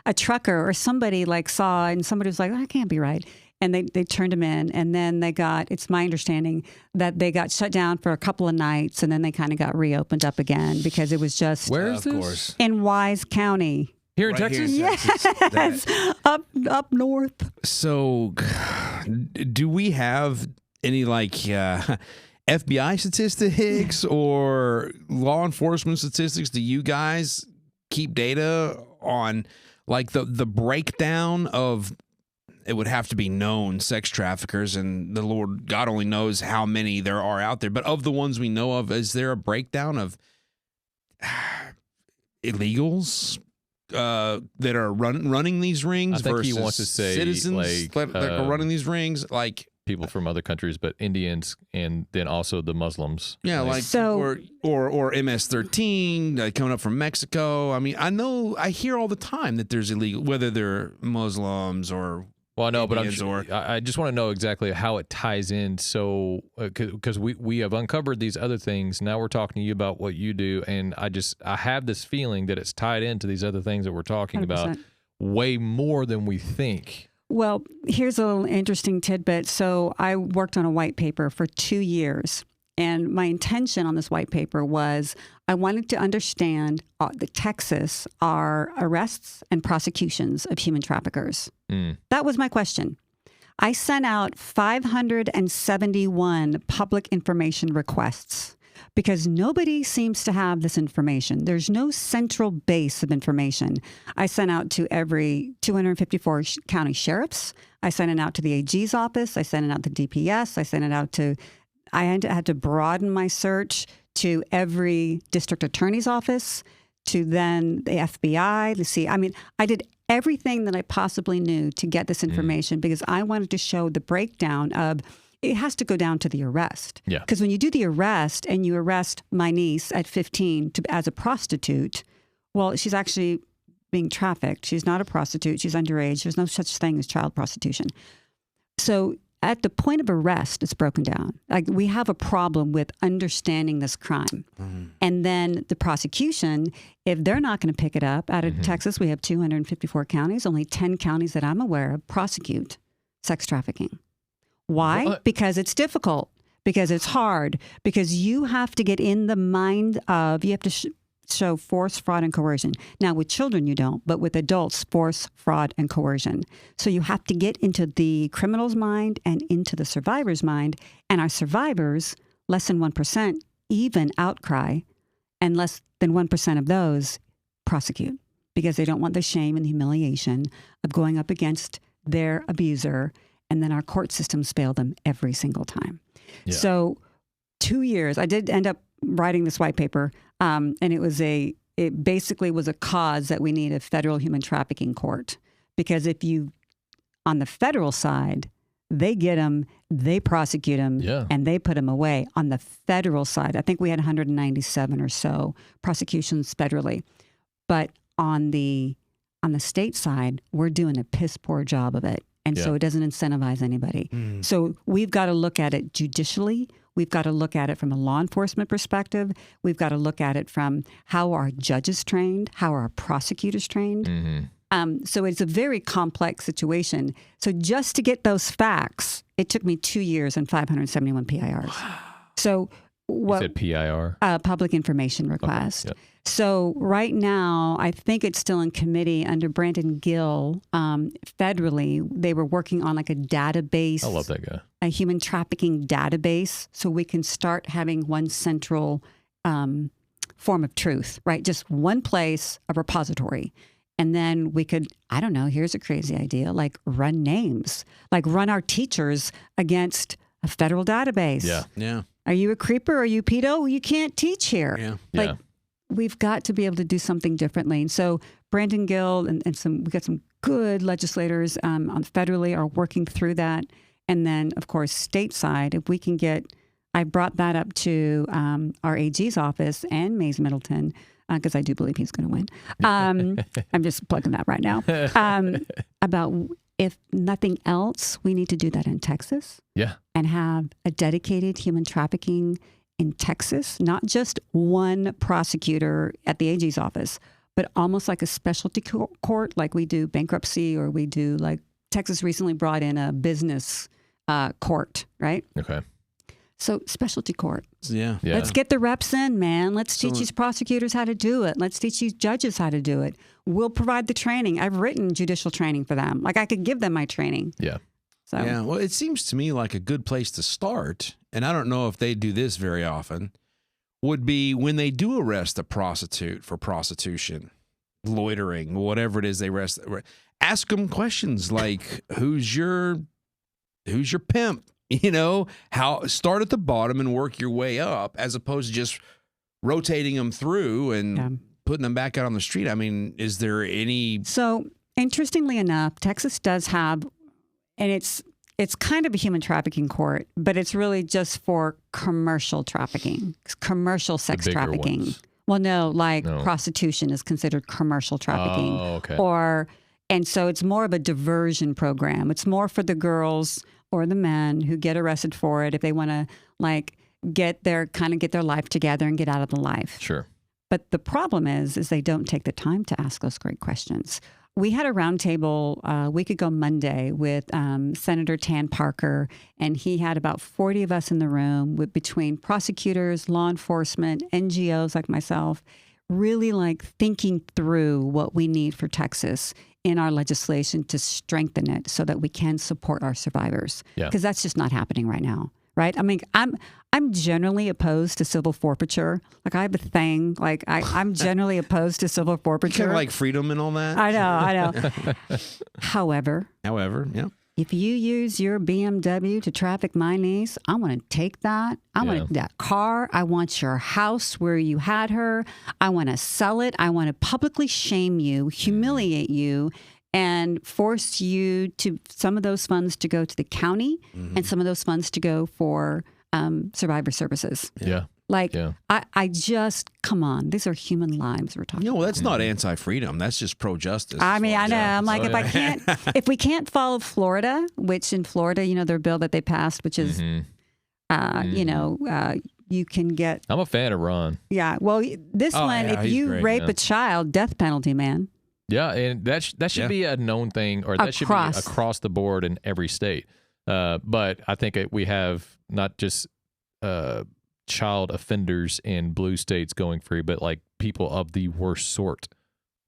a trucker or somebody saw, and somebody was like, that can't be right. And they turned him in, and then it's my understanding that they got shut down for a couple of nights, and then they kind of got reopened up again because it was just where is this? Of course. In Wise County. Here in Texas? Yes, up north. So, do we have any FBI statistics or law enforcement statistics? Do you guys keep data on the breakdown of? It would have to be known sex traffickers, and the Lord God only knows how many there are out there. But of the ones we know of, is there a breakdown of illegals? That are running these rings I think versus he wants to say citizens that are running these rings, like people from other countries, but Indians and then also the Muslims. Yeah, or MS-13 coming up from Mexico. I mean, I hear all the time that there's illegal, whether they're Muslims or. Well, I know, but Indians I just want to know exactly how it ties in. So, because we have uncovered these other things. Now we're talking to you about what you do, and I have this feeling that it's tied into these other things that we're talking 100%. about way more than we think. Well, here's a little interesting tidbit. So I worked on a white paper for 2 years. And my intention on this white paper was I wanted to understand Texas, our arrests and prosecutions of human traffickers. That was my question. I sent out 571 public information requests because nobody seems to have this information. There's no central base of information. I sent out to every 254 county sheriffs. I sent it out to the AG's office. I sent it out to DPS. I sent it out to, I had to broaden my search to every district attorney's office, to then the FBI, to see. I mean, I did everything that I possibly knew to get this information because I wanted to show the breakdown of, it has to go down to the arrest. Yeah. Because when you do the arrest and you arrest my niece at 15 as a prostitute, well, she's actually being trafficked. She's not a prostitute. She's underage. There's no such thing as child prostitution. So at the point of arrest, it's broken down. Like, we have a problem with understanding this crime. And then the prosecution, if they're not going to pick it up, out of Texas, we have 254 counties. Only 10 counties that I'm aware of prosecute sex trafficking. Why? What? Because it's difficult, because it's hard, because you have to get in the mind of, you have to show force, fraud, and coercion. Now, with children, you don't, but with adults, force, fraud, and coercion. So you have to get into the criminal's mind and into the survivor's mind. And our survivors, less than 1%, even outcry, and less than 1% of those prosecute because they don't want the shame and humiliation of going up against their abuser. And then our court systems fail them every single time. Yeah. So 2 years, I did end up writing this white paper. And it basically was a cause that we need a federal human trafficking court. Because if you, on the federal side, they get them, they prosecute them, and they put them away. On the federal side, I think we had 197 or so prosecutions federally. But on the state side, we're doing a piss poor job of it. And so it doesn't incentivize anybody. So we've got to look at it judicially. We've got to look at it from a law enforcement perspective. We've got to look at it from how are judges trained, how are our prosecutors trained. So it's a very complex situation. So just to get those facts, it took me 2 years and 571 PIRs. So what? You said PIR? Public information request. Okay. Yep. So right now, I think it's still in committee under Brandon Gill. Federally, they were working on like a database. I love that guy. A human trafficking database, so we can start having one central form of truth, right? Just one place, a repository. And then we could, I don't know, here's a crazy idea, like run names, like run our teachers against a federal database. Yeah. Are you a creeper? Are you pedo? You can't teach here. Yeah. We've got to be able to do something differently. And so Brandon Gill and we got some good legislators on federally are working through that. And then, of course, stateside, if we can get, I brought that up to our AG's office and Mays Middleton, because I do believe he's going to win. I'm just plugging that right now. About, if nothing else, we need to do that in Texas. Yeah. And have a dedicated human trafficking in Texas, not just one prosecutor at the AG's office, but almost like a specialty court, like we do bankruptcy, or we do, like Texas recently brought in a business court, right? Okay. So specialty court. Yeah. Let's get the reps in, man. Let's teach these prosecutors how to do it. Let's teach these judges how to do it. We'll provide the training. I've written judicial training for them. Like, I could give them my training. Yeah. So. Yeah. Well, it seems to me like a good place to start, and I don't know if they do this very often, would be when they do arrest a prostitute for prostitution, loitering, whatever it is they arrest. Ask them questions like, who's your pimp? You know, start at the bottom and work your way up, as opposed to just rotating them through and putting them back out on the street. I mean, is there any? So interestingly enough, Texas does have, and it's kind of a human trafficking court, but it's really just for commercial trafficking, commercial sex trafficking. Ones. Well, no, prostitution is considered commercial trafficking. Oh, okay. And so it's more of a diversion program. It's more for the girls or the men who get arrested for it if they want to get their life together and get out of the life. Sure. But the problem is they don't take the time to ask those great questions. We had a roundtable a week ago Monday with Senator Tan Parker, and he had about 40 of us in the room between prosecutors, law enforcement, NGOs like myself, really thinking through what we need for Texas. in our legislation to strengthen it so that we can support our survivors. Because that's just not happening right now. Right? I mean, I'm generally opposed to civil forfeiture. Like I have a thing. Like I'm generally opposed to civil forfeiture. Kind of like freedom and all that. I know. However, yeah. If you use your BMW to traffic my niece, I want to take that. I want that car. I want your house where you had her. I want to sell it. I want to publicly shame you, humiliate you, and force you to some of those funds to go to the county and some of those funds to go for survivor services. Yeah. Like, I just, come on, these are human lives we're talking about. No, that's not anti-freedom. That's just pro-justice. I mean, I know. I'm like, if we can't follow Florida, which in Florida, you know, their bill that they passed, which is, you know, you can get. I'm a fan of Ron. Yeah. Well, this one, if you rape a child, death penalty, man. Yeah. And that should be a known thing, or that should be across the board in every state. But I think we have not just child offenders in blue states going free, but like people of the worst sort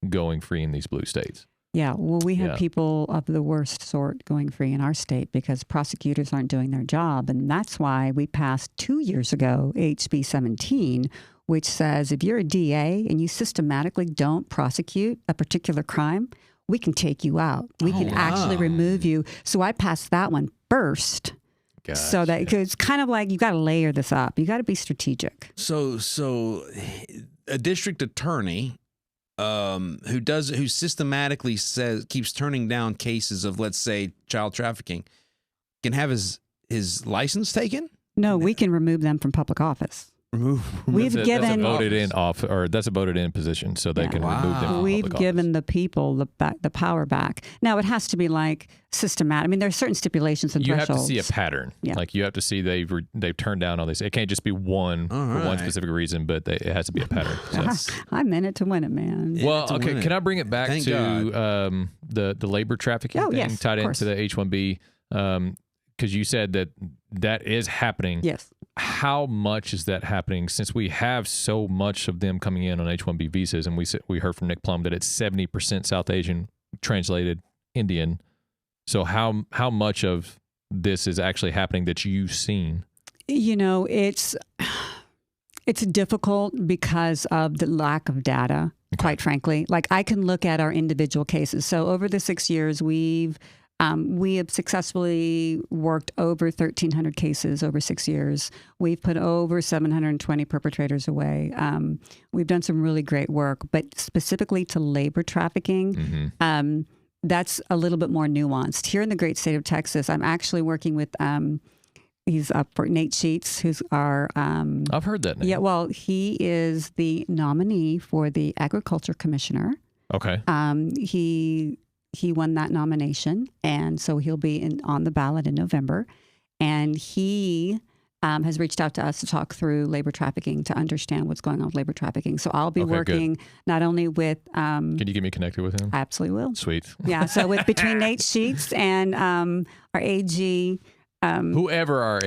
going free in these blue states. Yeah, well, we have people of the worst sort going free in our state because prosecutors aren't doing their job. And that's why we passed 2 years ago HB 17, which says if you're a DA and you systematically don't prosecute a particular crime, we can take you out. We can actually remove you. So I passed that one first. Gotcha. So that cause it's kind of like you got to layer this up. You got to be strategic. So a district attorney who systematically keeps turning down cases of, let's say, child trafficking can have his license taken? No, we can remove them from public office. That's a voted in position, so they can remove them. We've given the people the power back. Now it has to be like systematic. I mean, there are certain stipulations and thresholds. You have to see a pattern. Yeah. Like you have to see they've turned down all this. It can't just be one for one specific reason, but it has to be a pattern. So. I'm in it to win it, man. Well, okay. Can I bring it back to the labor trafficking thing tied into the H-1B? Because you said that is happening. Yes. How much is that happening since we have so much of them coming in on H-1B visas? And we heard from Nick Plum that it's 70% South Asian, translated Indian. So how much of this is actually happening that you've seen? You know, it's difficult because of the lack of data, quite frankly. Like I can look at our individual cases. So over the 6 years, we have successfully worked over 1,300 cases over 6 years. We've put over 720 perpetrators away. We've done some really great work, but specifically to labor trafficking, that's a little bit more nuanced. Here in the great state of Texas, I'm actually working with, he's up for Nate Sheets, who's our... I've heard that name. Yeah, well, he is the nominee for the Agriculture Commissioner. Okay. He won that nomination, and so he'll be on the ballot in November. And he has reached out to us to talk through labor trafficking, to understand what's going on with labor trafficking. So I'll be working not only with... Can you get me connected with him? I absolutely will. Sweet. Yeah, so between Nate Sheets and our AG... whoever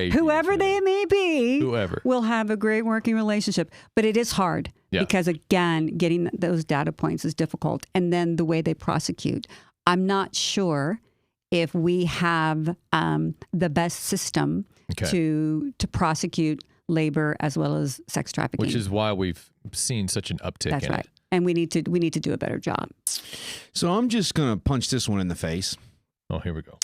they may be, we'll have a great working relationship. But it is hard because, again, getting those data points is difficult. And then the way they prosecute. I'm not sure if we have the best system to prosecute labor as well as sex trafficking. Which is why we've seen such an uptick That's in right. it. And we need to do a better job. So I'm just going to punch this one in the face. Oh, here we go.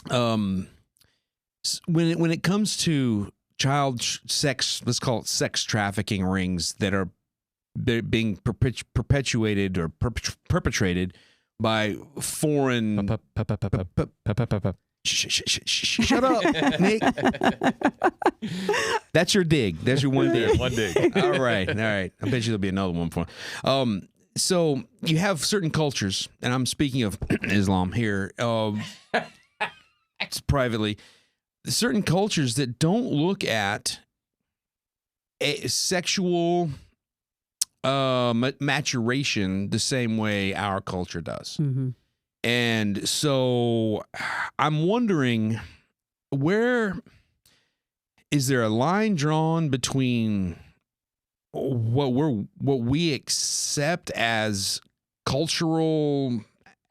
When it comes to child sex, let's call it sex trafficking rings that are being perpetuated or perpetrated by foreign... Shut up, Nick. That's your dig. That's your one dig. One dig. All right. I bet you there'll be another one for him. So you have certain cultures, and I'm speaking of Islam here, privately, certain cultures that don't look at sexual maturation the same way our culture does. Mm-hmm. And so I'm wondering, where is there a line drawn between what we accept as cultural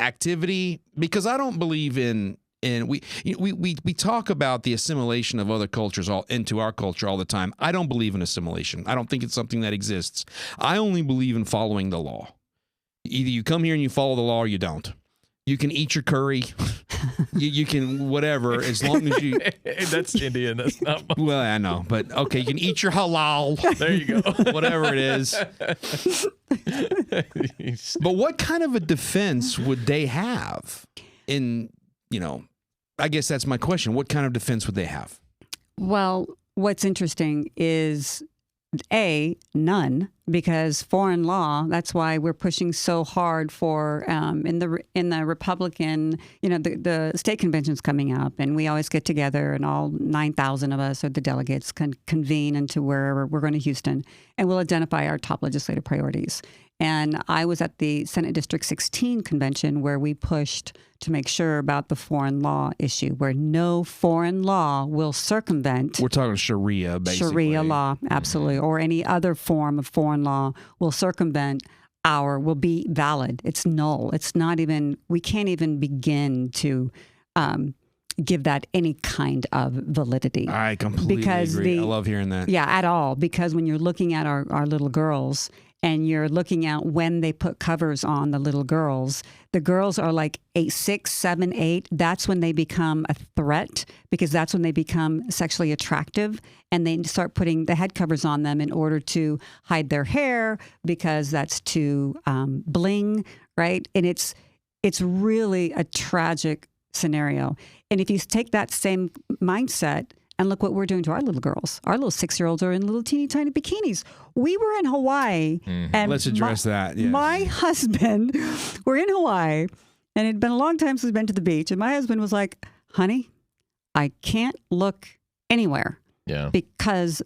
activity, because I don't believe in we talk about the assimilation of other cultures into our culture all the time. I don't believe in assimilation. I don't think it's something that exists. I only believe in following the law. Either you come here and you follow the law or you don't. You can eat your curry. you can whatever, as long as you. That's Indian. That's not. Well, I know, but okay, you can eat your halal. There you go. Whatever it is. But what kind of a defense would they have? I guess that's my question. What kind of defense would they have? Well, what's interesting is none, because foreign law. That's why we're pushing so hard for in the Republican, the state convention's coming up, and we always get together, and all 9,000 of us, or the delegates, can convene into wherever we're going to Houston, and we'll identify our top legislative priorities. And I was at the Senate District 16 convention where we pushed to make sure about the foreign law issue, where no foreign law will circumvent. We're talking Sharia, basically. Sharia law, absolutely, or any other form of foreign law will circumvent will be valid. It's null. It's not even, we can't even begin to give that any kind of validity. I completely agree. I love hearing that. Yeah, at all. Because when you're looking at our little girls, and you're looking at when they put covers on the little girls, the girls are like 6, 7, 8. That's when they become a threat, because that's when they become sexually attractive, and they start putting the head covers on them in order to hide their hair, because that's too bling, right? And it's really a tragic scenario. And if you take that same mindset, and look what we're doing to our little girls. Our little 6-year-olds are in little teeny tiny bikinis. We were in Hawaii. And let's address that. Yes. My husband, we're in Hawaii, and it'd been a long time since we've been to the beach. And my husband was like, honey, I can't look anywhere. Yeah. Because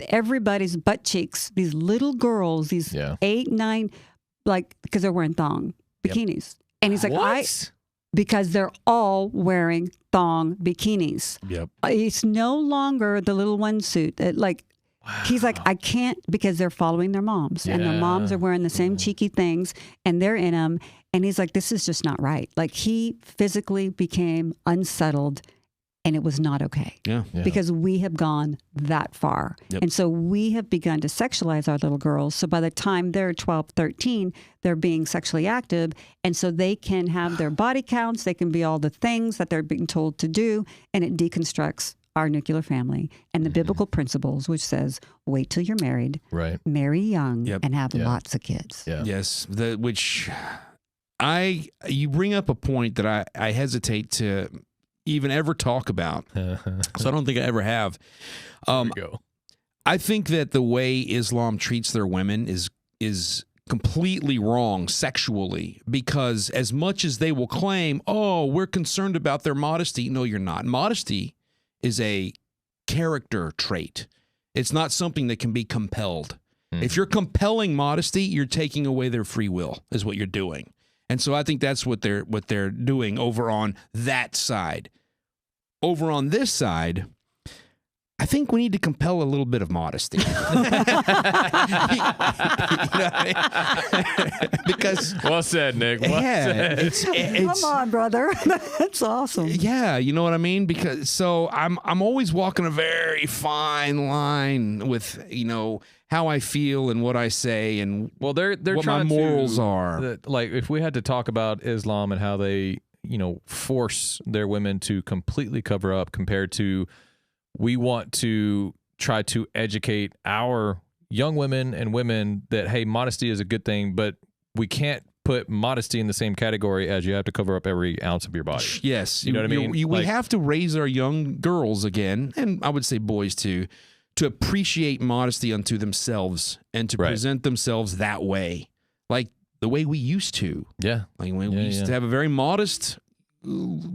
everybody's butt cheeks, these little girls, these 8, 9, because they're wearing thong bikinis. Yep. And he's like, what? Because they're all wearing thong bikinis. Yep. It's no longer the little one suit. He's like, I can't, because they're following their moms, and their moms are wearing the same cheeky things, and they're in them. And he's like, this is just not right. Like, he physically became unsettled, and it was not okay. Yeah. Because we have gone that far. Yep. And so we have begun to sexualize our little girls. So by the time they're 12, 13, they're being sexually active. And so they can have their body counts. They can be all the things that they're being told to do. And it deconstructs our nuclear family and the biblical principles, which says, wait till you're married, right? Marry young, and have lots of kids. Yeah. Yes. You bring up a point that I hesitate to even ever talk about. So I don't think I ever have. There we go. I think that the way Islam treats their women is completely wrong sexually, because as much as they will claim, oh, we're concerned about their modesty. No, you're not. Modesty is a character trait. It's not something that can be compelled. If you're compelling modesty, you're taking away their free will, is what you're doing. And so I think that's what they're doing over on that side. Over on this side, I think we need to compel a little bit of modesty. You know what I mean? Because well said, Nick. Well said. It's, come on, brother. That's awesome. Yeah, you know what I mean? Because so I'm always walking a very fine line with, how I feel and what I say, and they're what my morals are. Like, if we had to talk about Islam and how they, force their women to completely cover up, compared to, we want to try to educate our young women and women that, hey, modesty is a good thing, but we can't put modesty in the same category as you have to cover up every ounce of your body. Yes. You know what I mean? We have to raise our young girls again, and I would say boys too, to appreciate modesty unto themselves and to present themselves that way, like the way we used to. Yeah. Like when we used to have a very modest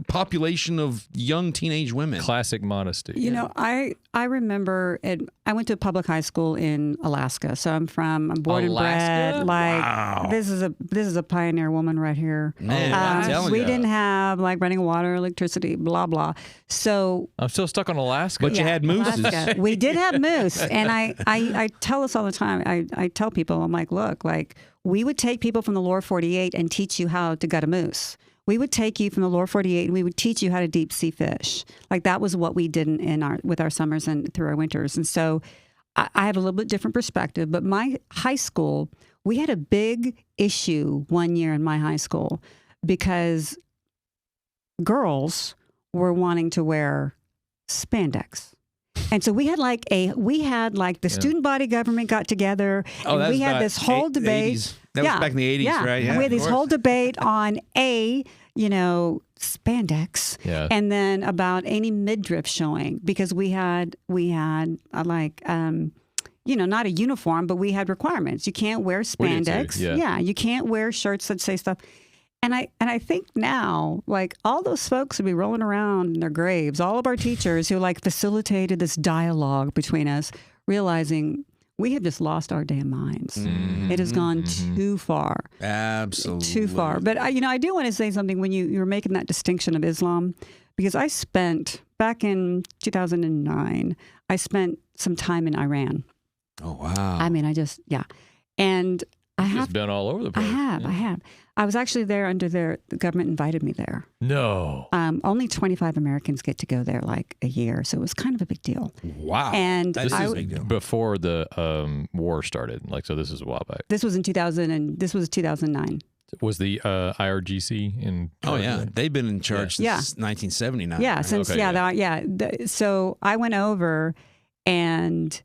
population of young teenage women. Classic modesty. You know, I remember I went to a public high school in Alaska. So I'm born and bred. Like, wow. This is a pioneer woman right here. Man, I'm telling we you. didn't have like running water, electricity, blah blah. So I'm still stuck on Alaska. But you had mooses. Alaska. We did have moose, and I tell this all the time. I tell people, I'm like, look, like we would take people from the lower 48 and teach you how to gut a moose. We would take you from the lower 48 and we would teach you how to deep sea fish. Like that was what we did with our summers and through our winters. And so I have a little bit different perspective, but my high school, we had a big issue one year in my high school because girls were wanting to wear spandex. And so we had like the student body government got together and we had this whole debate. 80s. That was back in the 80s, right? Yeah, and we had this whole debate on spandex, and then about any midriff showing because we had not a uniform, but we had requirements. You can't wear spandex. You can't wear shirts that say stuff. And I think now, like all those folks would be rolling around in their graves, all of our teachers who like facilitated this dialogue between us, realizing we have just lost our damn minds. It has gone too far. Absolutely. Too far. But I do want to say something when you were making that distinction of Islam, because I spent, back in 2009, I spent some time in Iran. Oh, wow. I mean, And I have just been all over the place. I have. I was actually there the government invited me there. No. Only 25 Americans get to go there like a year. So it was kind of a big deal. Wow. And this is a big deal. Before the war started. So this is a while back. This was in 2009. Was the IRGC in charge? Oh, yeah. They've been in charge since 1979. Yeah. Right? So I went over and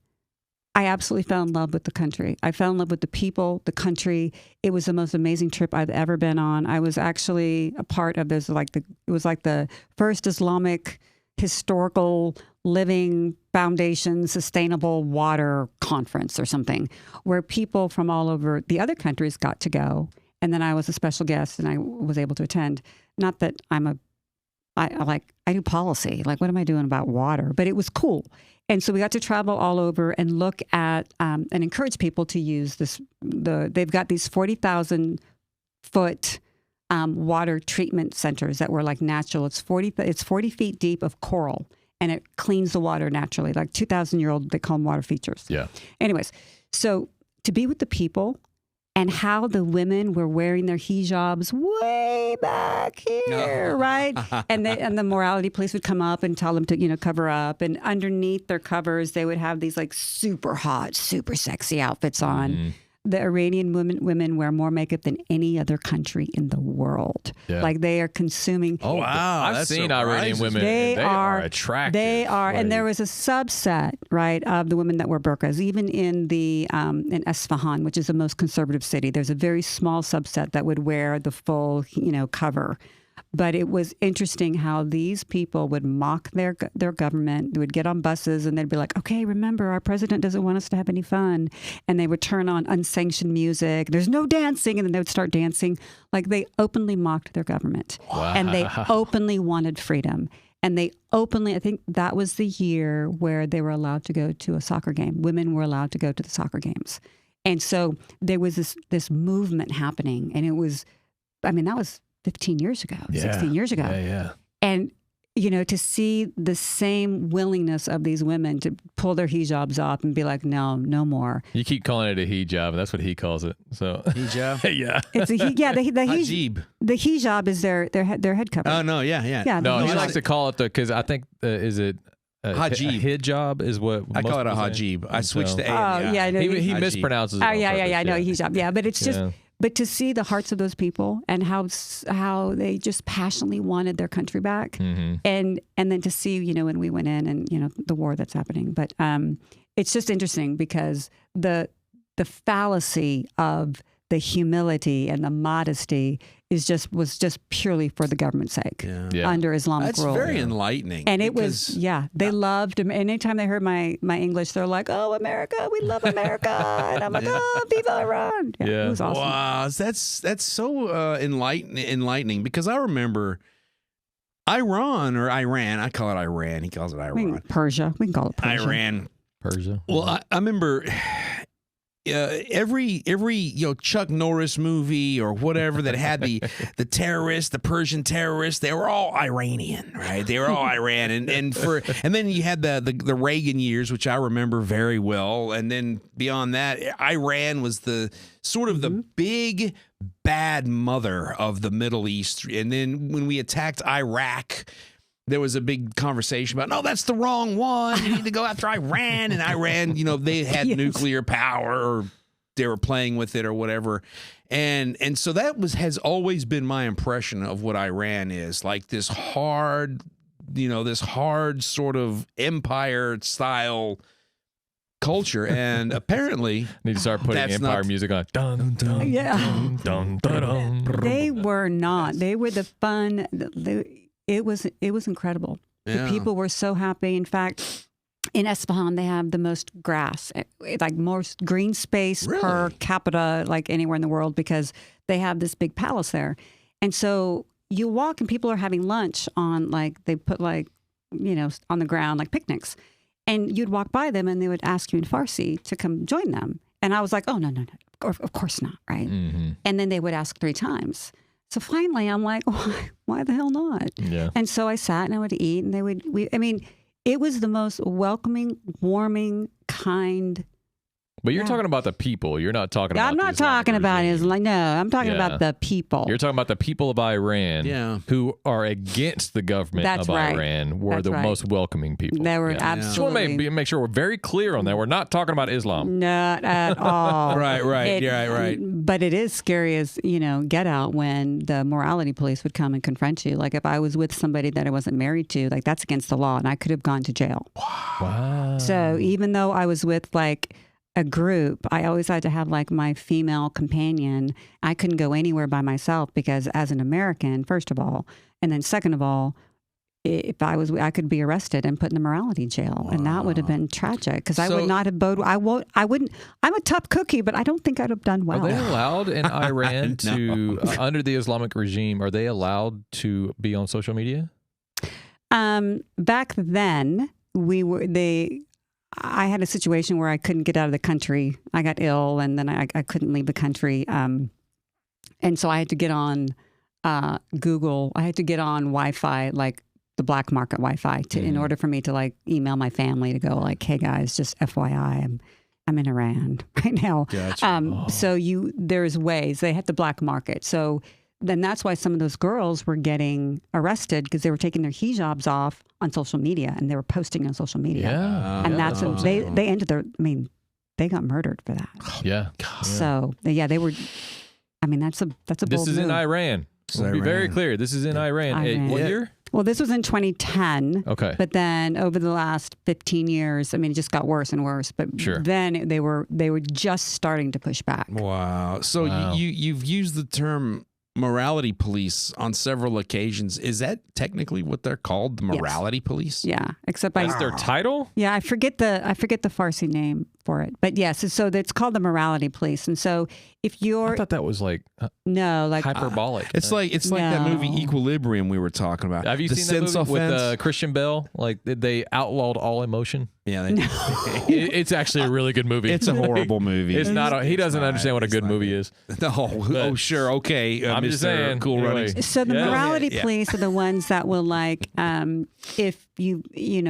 I absolutely fell in love with the country. I fell in love with the people, the country. It was the most amazing trip I've ever been on. I was actually a part of this, it was like the first Islamic historical living foundation sustainable water conference or something, where people from all over the other countries got to go. And then I was a special guest and I was able to attend. Not that I do policy. Like, what am I doing about water? But it was cool. And so we got to travel all over and look at and encourage people to use this. They've got these 40,000 foot water treatment centers that were like natural. It's 40 feet deep of coral, and it cleans the water naturally. Like 2,000-year-old, they call them water features. Yeah. Anyways, so to be with the people and how the women were wearing their hijabs way back here, right? And the morality police would come up and tell them to, cover up. And underneath their covers, they would have these like super hot, super sexy outfits on. Mm-hmm. The Iranian women wear more makeup than any other country in the world. Yeah. Like they are consuming. Oh, wow. I've seen Iranian women. They are attractive. They are. And there was a subset, right, of the women that wear burqas. Even in in Isfahan, which is the most conservative city, there's a very small subset that would wear the full, cover. But it was interesting how these people would mock their government. They would get on buses and they'd be like, okay, remember, our president doesn't want us to have any fun. And they would turn on unsanctioned music. There's no dancing. And then they would start dancing. Like they openly mocked their government. Wow. And they openly wanted freedom. And they openly, I think that was the year where they were allowed to go to a soccer game. Women were allowed to go to the soccer games. And so there was this movement happening. And it was, that was 15 years ago, 16 years ago. Yeah. And, to see the same willingness of these women to pull their hijabs off and be like, no more. You keep calling it a hijab, and that's what he calls it. So hijab? Yeah. It's the hijab. The hijab is their head cover. Oh, no, yeah. No, he likes to call it because I think, is it hijab? Hijab is what I call it a hijab. I switched to A. Oh, yeah. No, he mispronounces it. Oh, yeah. No, hijab. Yeah, but it's just... Yeah. But to see the hearts of those people and how they just passionately wanted their country back, mm-hmm. and then to see, when we went in and, the war that's happening. But it's just interesting because the fallacy of the humility and the modesty was just purely for the government's sake under Islamic rule. That's very enlightening. And it was, they loved him. Anytime they heard my English, they're like, oh, America, we love America. And I'm like, oh, viva Iran. Yeah, it was awesome. Wow, that's so enlightening because I remember Iran or Iran. I call it Iran. He calls it Iran. Persia. We can call it Persia. Iran. Persia. Well, I remember every Chuck Norris movie or whatever that had the terrorists, the Persian terrorists, they were all Iranian, right? They were all Iran, and then you had the Reagan years, which I remember very well, and then beyond that, Iran was the sort of the big bad mother of the Middle East, and then when we attacked Iraq, there was a big conversation about, no, that's the wrong one. You need to go after Iran. And Iran, they had nuclear power, or they were playing with it or whatever. And so that has always been my impression of what Iran is, like this hard sort of empire style culture. And apparently need to start putting empire music on. Dun, dun, Yeah. dun, dun, dun, dun. They were not. They were the fun. It was incredible. Yeah. The people were so happy. In fact, in Esfahan, they have the most grass, like most green space per capita, like anywhere in the world, because they have this big palace there. And so you walk and people are having lunch on, like, they put on the ground, like picnics. And you'd walk by them and they would ask you in Farsi to come join them. And I was like, oh, no. Of course not, right? Mm-hmm. And then they would ask 3 times. So finally, I'm like, why the hell not? Yeah. And so I sat and I would eat, and it was the most welcoming, warming, kind. But you're talking about the people. You're not talking about I'm not talking about Islam. No, I'm talking about the people. You're talking about the people of Iran who are against the government of Iran were the most welcoming people. They were absolutely. Just want to make sure we're very clear on that. We're not talking about Islam. Not at all. Right. Right. But it is scary as, get out when the morality police would come and confront you. Like if I was with somebody that I wasn't married to, like that's against the law and I could have gone to jail. Wow. So even though I was with like a group, I always had to have like my female companion. I couldn't go anywhere by myself because as an American, first of all, and then second of all, if I could be arrested and put in the morality jail, and that would have been tragic because I would not have voted. I wouldn't. I'm a tough cookie, but I don't think I'd have done well. Are they allowed in Iran to under the Islamic regime? Are they allowed to be on social media? Back then, I had a situation where I couldn't get out of the country. I got ill, and then I couldn't leave the country. And so I had to get on Google. I had to get on Wi-Fi, like the black market Wi-Fi, in order for me to like email my family to go like, "Hey guys, just FYI, I'm in Iran right now." Gotcha. So there's ways they had the black market. So then that's why some of those girls were getting arrested because they were taking their hijabs off on social media and they were posting on social media. And that's when they ended they got murdered for that. Yeah. So they were. I mean, that's a bold This is move. in Iran. Let's be very clear. This is in Iran. What year? Well, this was in 2010. Okay. But then over the last 15 years, I mean, it just got worse and worse. But then they were just starting to push back. Wow. So you've used the term morality police on several occasions. Is that technically what they're called, the morality police? Yeah, except that's their title? Yeah, I forget the Farsi name for it. But yes, so it's called the morality police. And so if you're I thought that was like hyperbolic. It's like that movie Equilibrium we were talking about. Have you seen that movie with Christian Bell? Like they outlawed all emotion. Yeah, they did. It's actually a really good movie. It's a horrible movie. It's not. He doesn't understand what a good movie is. No. Sure. Okay. I'm just saying. Cool running. So the morality police are the ones that will like, if you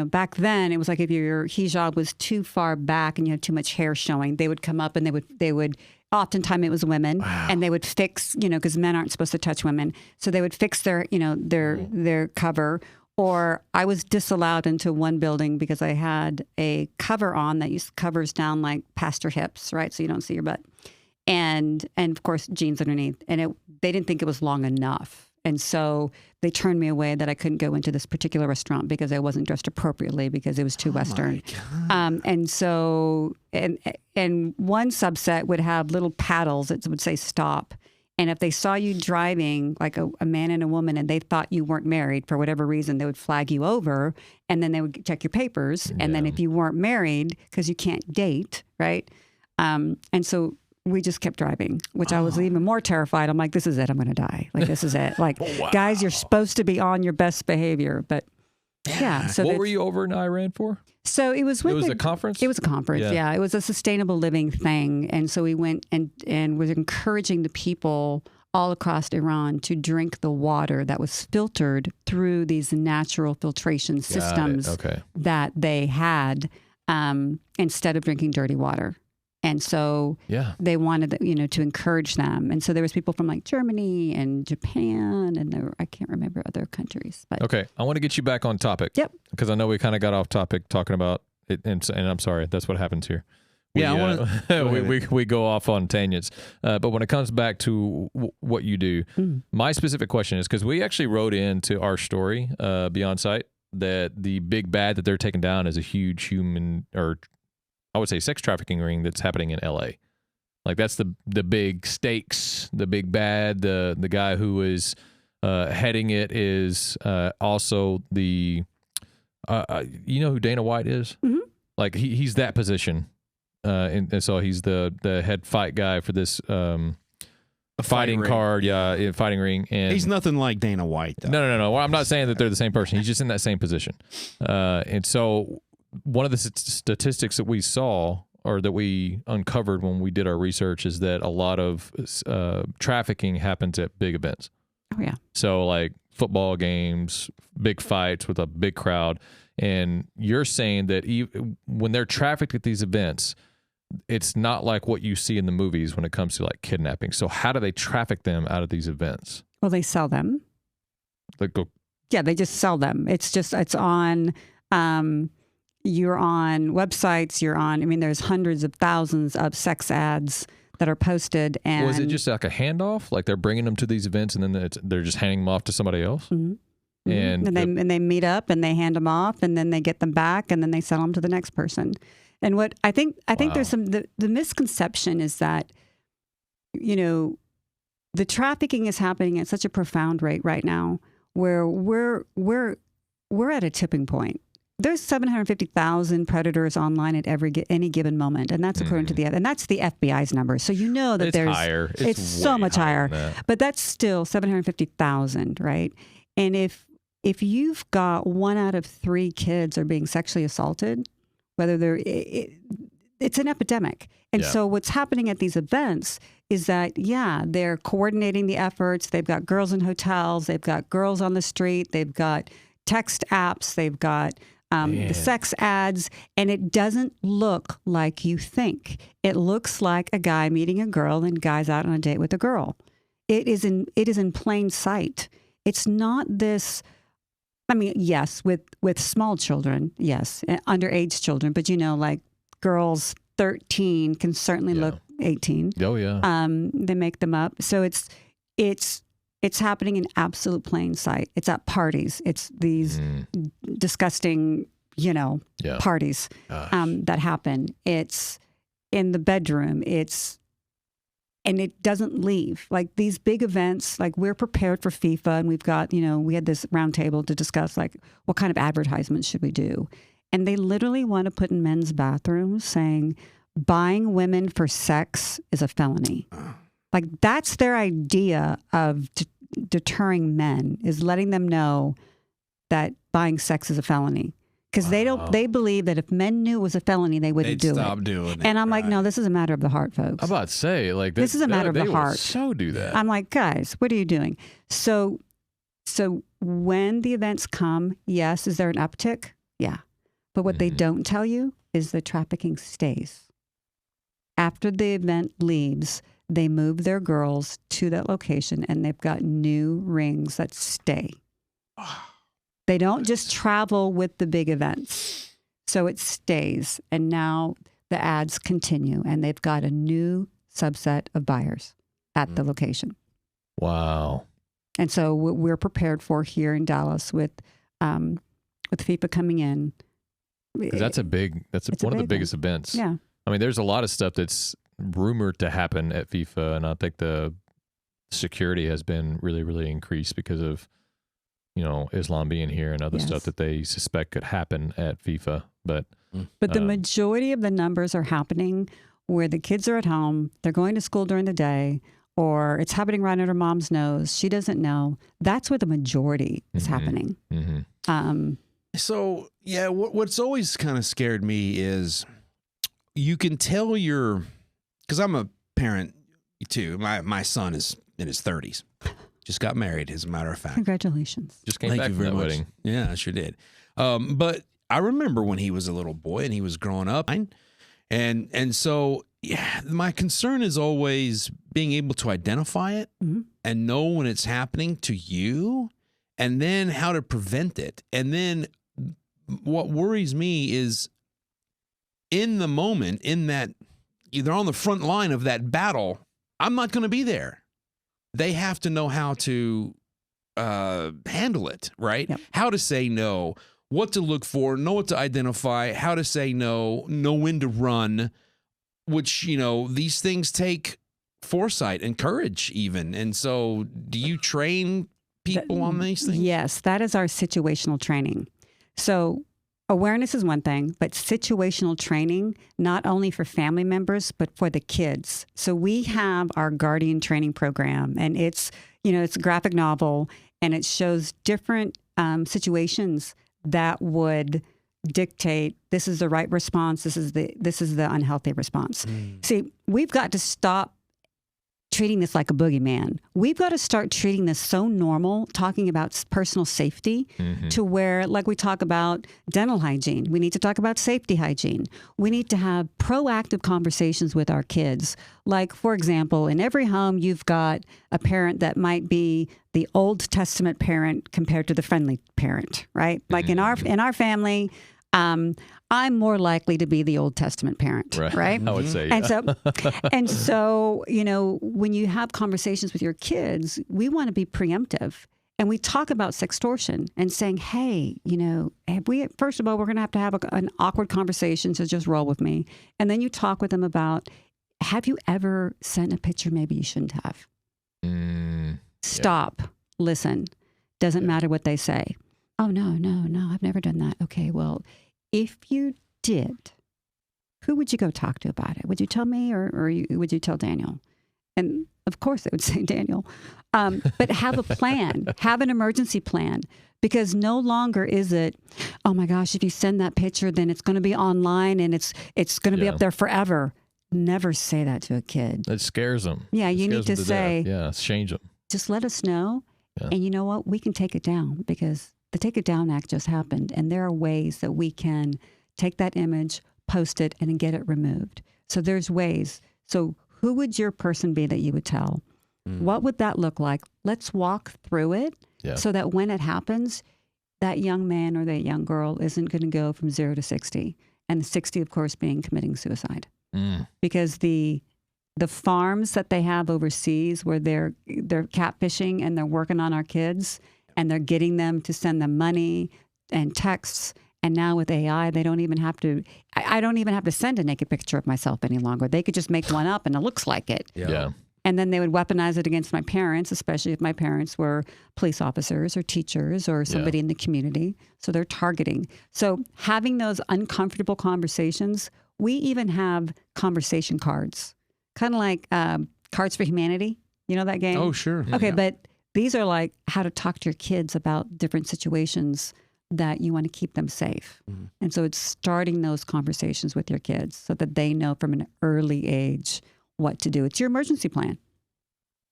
back then it was like if your hijab was too far back and you had too much hair showing, they would come up and they would. Oftentimes it was women, and they would fix, because men aren't supposed to touch women, so they would fix their cover. Or I was disallowed into one building because I had a cover on that covers down like past your hips, right? So you don't see your butt. And of course, jeans underneath. And they didn't think it was long enough. And so they turned me away that I couldn't go into this particular restaurant because I wasn't dressed appropriately because it was too Western. And so, and one subset would have little paddles that would say stop. And if they saw you driving like a man and a woman and they thought you weren't married for whatever reason, they would flag you over and then they would check your papers. And then if you weren't married, because you can't date, right? And so we just kept driving, which I was even more terrified. I'm like, this is it. I'm going to die. Like, this is it. Like, guys, you're supposed to be on your best behavior. But Yeah. So what were you over in Iran for? So it was a conference? It was a conference, yeah. It was a sustainable living thing. And so we went and was encouraging the people all across Iran to drink the water that was filtered through these natural filtration systems that they had instead of drinking dirty water. And so they wanted, to encourage them. And so there was people from like Germany and Japan, and I can't remember other countries. But. Okay, I want to get you back on topic. Yep. Because I know we kind of got off topic talking about it, and I'm sorry, that's what happens here. We go off on tangents. But when it comes back to what you do, my specific question is, because we actually wrote into our story, Beyond Sight, that the big bad that they're taking down is a huge human, or I would say sex trafficking ring that's happening in LA. Like that's the big stakes, the big bad. The guy who is heading it is also the you know who Dana White is? Mm-hmm. Like he's that position, and so he's the head fight guy for this fighting card, fighting ring. And he's nothing like Dana White, though. No. Well, I'm not saying that they're the same person. He's just in that same position, and so. One of the statistics that we saw or that we uncovered when we did our research is that a lot of trafficking happens at big events. Oh, yeah. So like football games, big fights with a big crowd. And you're saying that when they're trafficked at these events, it's not like what you see in the movies when it comes to like kidnapping. So how do they traffic them out of these events? Well, they sell them. Yeah, they just sell them. It's on... you're on websites, there's hundreds of thousands of sex ads that are posted. And was it just like a handoff? Like they're bringing them to these events and then they're just handing them off to somebody else? Mm-hmm. And they meet up and they hand them off and then they get them back and then they sell them to the next person. And what I think there's the misconception is that, the trafficking is happening at such a profound rate right now where we're at a tipping point. There's 750,000 predators online at any given moment, and that's according to and that's the FBI's number. So that it's there's higher. It's so much higher, but that's still 750,000, right? And if you've got 1 out of 3 kids are being sexually assaulted, whether it's an epidemic. And so what's happening at these events is that they're coordinating the efforts. They've got girls in hotels, they've got girls on the street, they've got text apps, they've got the sex ads, and it doesn't look like you think. It looks like a guy meeting a girl and guy's out on a date with a girl. It is in plain sight. It's not this. Yes, with small children, yes, underage children, but like girls 13 can certainly look 18. Oh yeah. They make them up, so it's happening in absolute plain sight. It's at parties. It's these disgusting, parties that happen. It's in the bedroom. And it doesn't leave. Like these big events, like we're prepared for FIFA and we've got, we had this roundtable to discuss like what kind of advertisements should we do. And they literally want to put in men's bathrooms saying buying women for sex is a felony. Like that's their idea of deterring men, is letting them know that buying sex is a felony. Because they believe that if men knew it was a felony, they wouldn't do it. Stop doing it. And I'm like, no, this is a matter of the heart, folks. I'm about to say, like, this is a matter of the heart. So do that. I'm like, guys, what are you doing? So when the events come, yes, is there an uptick? Yeah. But what they don't tell you is the trafficking stays. After the event leaves, they move their girls to that location and they've got new rings that stay. They don't just travel with the big events. So it stays. And now the ads continue and they've got a new subset of buyers at the location. Wow. And so what we're prepared for here in Dallas with FIFA coming in. Because that's one of the biggest events. Yeah. There's a lot of stuff that's rumored to happen at FIFA, and I think the security has been really, really increased because of, Islam being here and other stuff that they suspect could happen at FIFA. But the majority of the numbers are happening where the kids are at home, they're going to school during the day, or it's happening right under mom's nose. She doesn't know. That's where the majority is happening. So, yeah, what's always kind of scared me is you can tell because I'm a parent too. My son is in his 30s. Just got married, as a matter of fact. Congratulations. Just came back from that wedding. Yeah, I sure did. But I remember when he was a little boy and he was growing up. And so, yeah, my concern is always being able to identify it and know when it's happening to you, and then how to prevent it. And then what worries me is in the moment, in that they're on the front line of that battle, I'm not going to be there. They have to know how to handle it, right? Yep. How to say no, what to look for, know what to identify, how to say no, know when to run, which, these things take foresight and courage even. And so do you train people on these things? Yes, that is our situational training. So awareness is one thing, but situational training, not only for family members, but for the kids. So we have our Guardian training program, and it's a graphic novel, and it shows different situations that would dictate this is the right response, this is the unhealthy response. See, we've got to stop treating this like a boogeyman. We've got to start treating this so normal, talking about personal safety, to where, like we talk about dental hygiene, we need to talk about safety hygiene. We need to have proactive conversations with our kids. Like, for example, in every home, you've got a parent that might be the Old Testament parent compared to the friendly parent, right? Like in our family, I'm more likely to be the Old Testament parent, right? I would say, yeah. And so, when you have conversations with your kids, we want to be preemptive. And we talk about sextortion and saying, hey, first of all, we're going to have an awkward conversation, so just roll with me. And then you talk with them about, have you ever sent a picture maybe you shouldn't have? Stop. Listen. Doesn't matter what they say. Oh, no, I've never done that. Okay, well, if you did, who would you go talk to about it? Would you tell me or would you tell Daniel? And of course they would say Daniel. But have a plan. Have an emergency plan. Because no longer is it, oh my gosh, if you send that picture, then it's going to be online and it's going to be up there forever. Never say that to a kid. It scares them. Yeah, you need to say, change them. Just let us know. Yeah. And you know what? We can take it down, because the Take It Down Act just happened, and there are ways that we can take that image, post it, and get it removed. So there's ways. So who would your person be that you would tell? What would that look like? Let's walk through it so that when it happens, that young man or that young girl isn't going to go from 0 to 60. And the 60, of course, being committing suicide. Because the farms that they have overseas where they're catfishing and they're working on our kids, and they're getting them to send them money and texts. And now with AI, they don't even have to, I don't even have to send a naked picture of myself any longer. They could just make one up and it looks like it. Yeah. And then they would weaponize it against my parents, especially if my parents were police officers or teachers or somebody in the community. So they're targeting. So having those uncomfortable conversations, we even have conversation cards, kind of like Cards for Humanity. You know that game? Oh, sure. Okay, but these are like how to talk to your kids about different situations that you want to keep them safe. And so it's starting those conversations with your kids so that they know from an early age what to do. It's your emergency plan.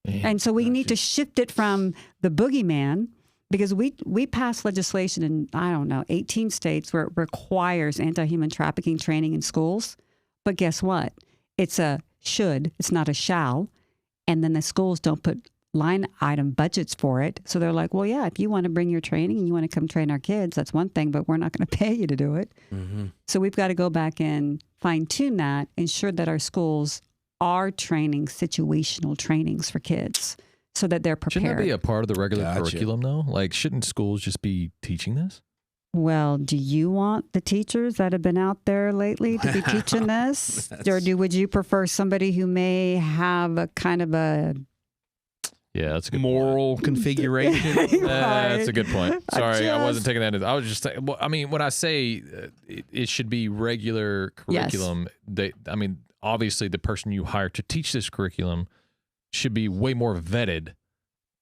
And so we need to shift it from the boogeyman, because we passed legislation in, 18 states where it requires anti-human trafficking training in schools. But guess what? It's a should, it's not a shall. And then the schools don't put line item budgets for it. So they're like, well, yeah, if you want to bring your training and you want to come train our kids, that's one thing, but we're not going to pay you to do it. So we've got to go back and fine tune that, ensure that our schools are training situational trainings for kids so that they're prepared. Shouldn't that be a part of the regular curriculum though? Like, shouldn't schools just be teaching this? Well, do you want the teachers that have been out there lately to be teaching this? Or would you prefer somebody who may have a kind of a that's a good moral configuration? That's a good point. Sorry, I wasn't taking that. I was just saying, well, I mean, when I say it should be regular curriculum, obviously the person you hire to teach this curriculum should be way more vetted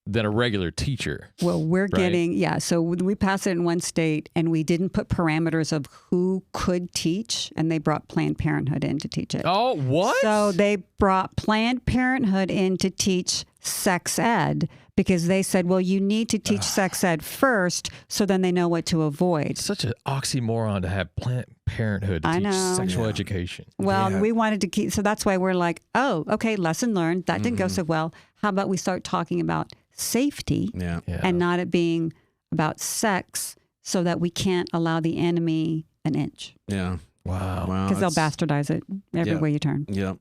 than a regular teacher. Well, we're getting, so we passed it in one state and we didn't put parameters of who could teach, and they brought Planned Parenthood in to teach it. Oh, what? So they brought Planned Parenthood in to teach sex ed because they said, well, you need to teach sex ed first so then they know what to avoid. It's such an oxymoron to have Planned Parenthood to teach sexual education. Well, we wanted to keep, so that's why we're like, oh, okay, lesson learned. That didn't go so well. How about we start talking about safety and not it being about sex so that we can't allow the enemy an inch. Yeah. Wow. Because they'll bastardize it everywhere you turn. Yep.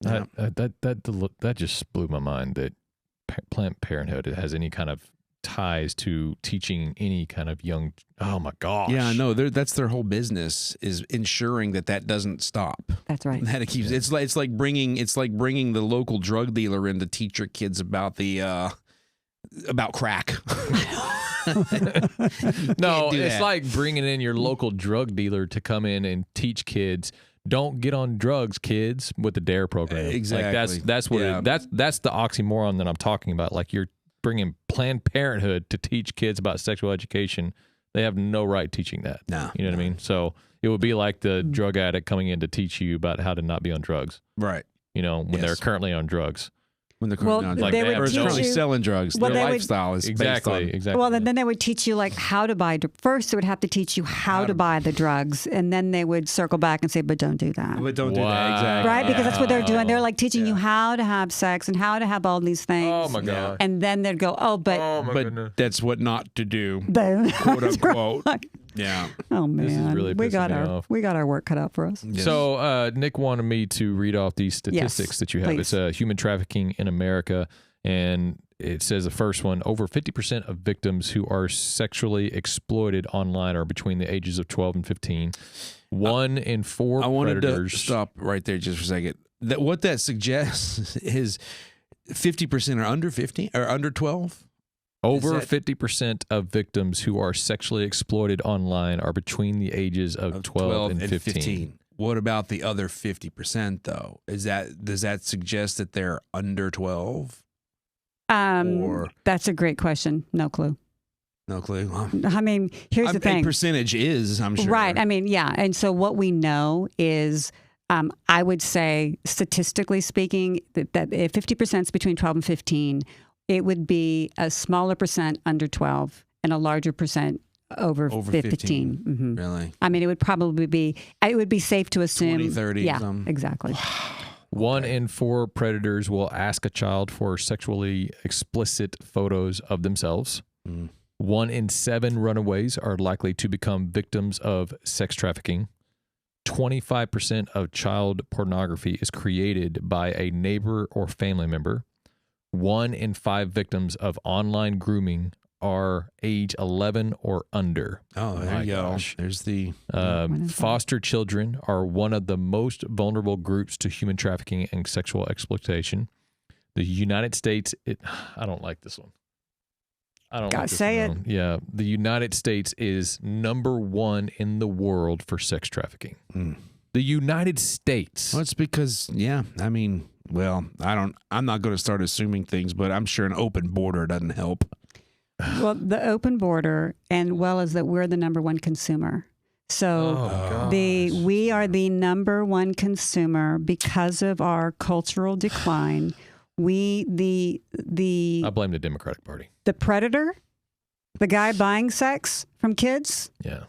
That just blew my mind that Planned Parenthood has any kind of ties to teaching any kind of young. Oh my gosh. Yeah, no, that's their whole business, is ensuring that doesn't stop. That's right. That it keeps. It's like bringing the local drug dealer in to teach your kids about about crack. No, it's like bringing in your local drug dealer to come in and teach kids, don't get on drugs, kids, with the DARE program. Exactly. Like that's what that's the oxymoron that I'm talking about. Like, you're bringing Planned Parenthood to teach kids about sexual education. They have no right teaching that. No. You know what I mean? So it would be like the drug addict coming in to teach you about how to not be on drugs. Right. You know, when they're currently on drugs. When they're currently selling drugs, their lifestyle is based on. Exactly. Well, then they would teach you like how to buy. First, they would have to teach you how to buy the drugs, and then they would circle back and say, "But don't do that." But don't do that, exactly. Right? Because that's what they're doing. They're like teaching you how to have sex and how to have all these things. Oh my God! And then they'd go, but that's what not to do, quote unquote. Right. Yeah. Oh man, this is really we got our work cut out for us. Yes. So Nick wanted me to read off these statistics that you have. Please. It's human trafficking in America, and it says the first one: over 50% of victims who are sexually exploited online are between the ages of 12 and 15. 1 in 4 I wanted predators. to stop right there just for a second. What that suggests is 50% are under 15 or under 12. Over 50% of victims who are sexually exploited online are between the ages of 12 and 15. What about the other 50% though? Does that suggest that they're under 12? That's a great question. No clue. No clue. I mean, here's the thing. A percentage is, I'm sure. Right. I mean, yeah. And so what we know is, I would say, statistically speaking, that if 50% is between 12 and 15, it would be a smaller percent under 12 and a larger percent over 15. Mm-hmm. Really? I mean, it would be safe to assume. 20, 30. Yeah, exactly. 1 in 4 predators will ask a child for sexually explicit photos of themselves. 1 in 7 runaways are likely to become victims of sex trafficking. 25% of child pornography is created by a neighbor or family member. 1 in 5 victims of online grooming are age 11 or under. Oh, there you go. There's the... foster children are one of the most vulnerable groups to human trafficking and sexual exploitation. The United States... I don't like this one. I don't like this one. Yeah. The United States is number 1 in the world for sex trafficking. The United States. Well, it's because, I mean... Well, I'm not going to start assuming things, but I'm sure an open border doesn't help. Well, the open border, and well as that we're the number 1 consumer. So we are the number 1 consumer because of our cultural decline. I blame the Democratic Party. The predator, the guy buying sex from kids. Yeah.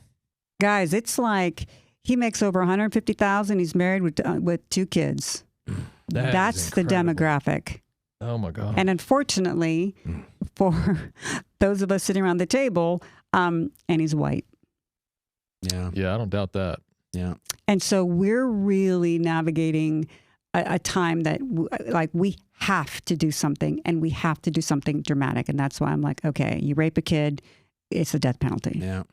Guys, it's like he makes over $150,000. He's married with 2 kids. That's the demographic. Oh my God. And unfortunately, for those of us sitting around the table, and he's white. Yeah. Yeah, I don't doubt that. Yeah. And so we're really navigating a time that we have to do something, and we have to do something dramatic. And that's why I'm like, okay, you rape a kid, it's a death penalty. Yeah.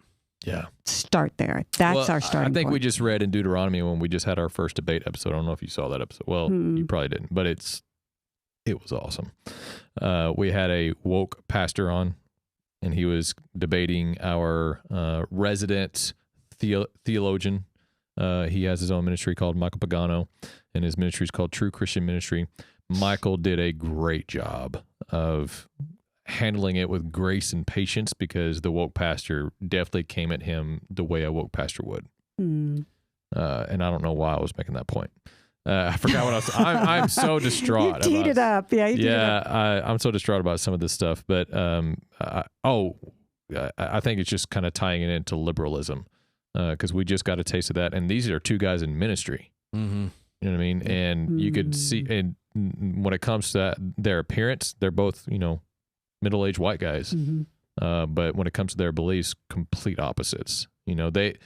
Yeah. Start there. That's our starting point. I think we just read in Deuteronomy when we just had our first debate episode. I don't know if you saw that episode. Well, you probably didn't, but it was awesome. We had a woke pastor on, and he was debating our resident theologian. He has his own ministry called Michael Pagano, and his ministry is called True Christian Ministry. Michael did a great job of handling it with grace and patience, because the woke pastor definitely came at him the way a woke pastor would. And I don't know why I was making that point. I forgot what I was. I'm so distraught. You teed it up. Yeah, you teed it up. I'm so distraught about some of this stuff. But I think it's just kind of tying it into liberalism, because we just got a taste of that. And these are two guys in ministry. Mm-hmm. You know what I mean? And you could see, and when it comes to their appearance, they're both, middle-aged white guys. But when it comes to their beliefs, complete opposites. The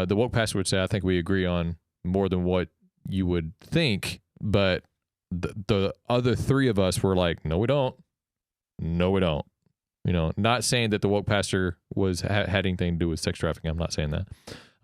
woke pastor would say, I think we agree on more than what you would think, but the other three of us were like, no, we don't. No, we don't. Not saying that the woke pastor had anything to do with sex trafficking. I'm not saying that.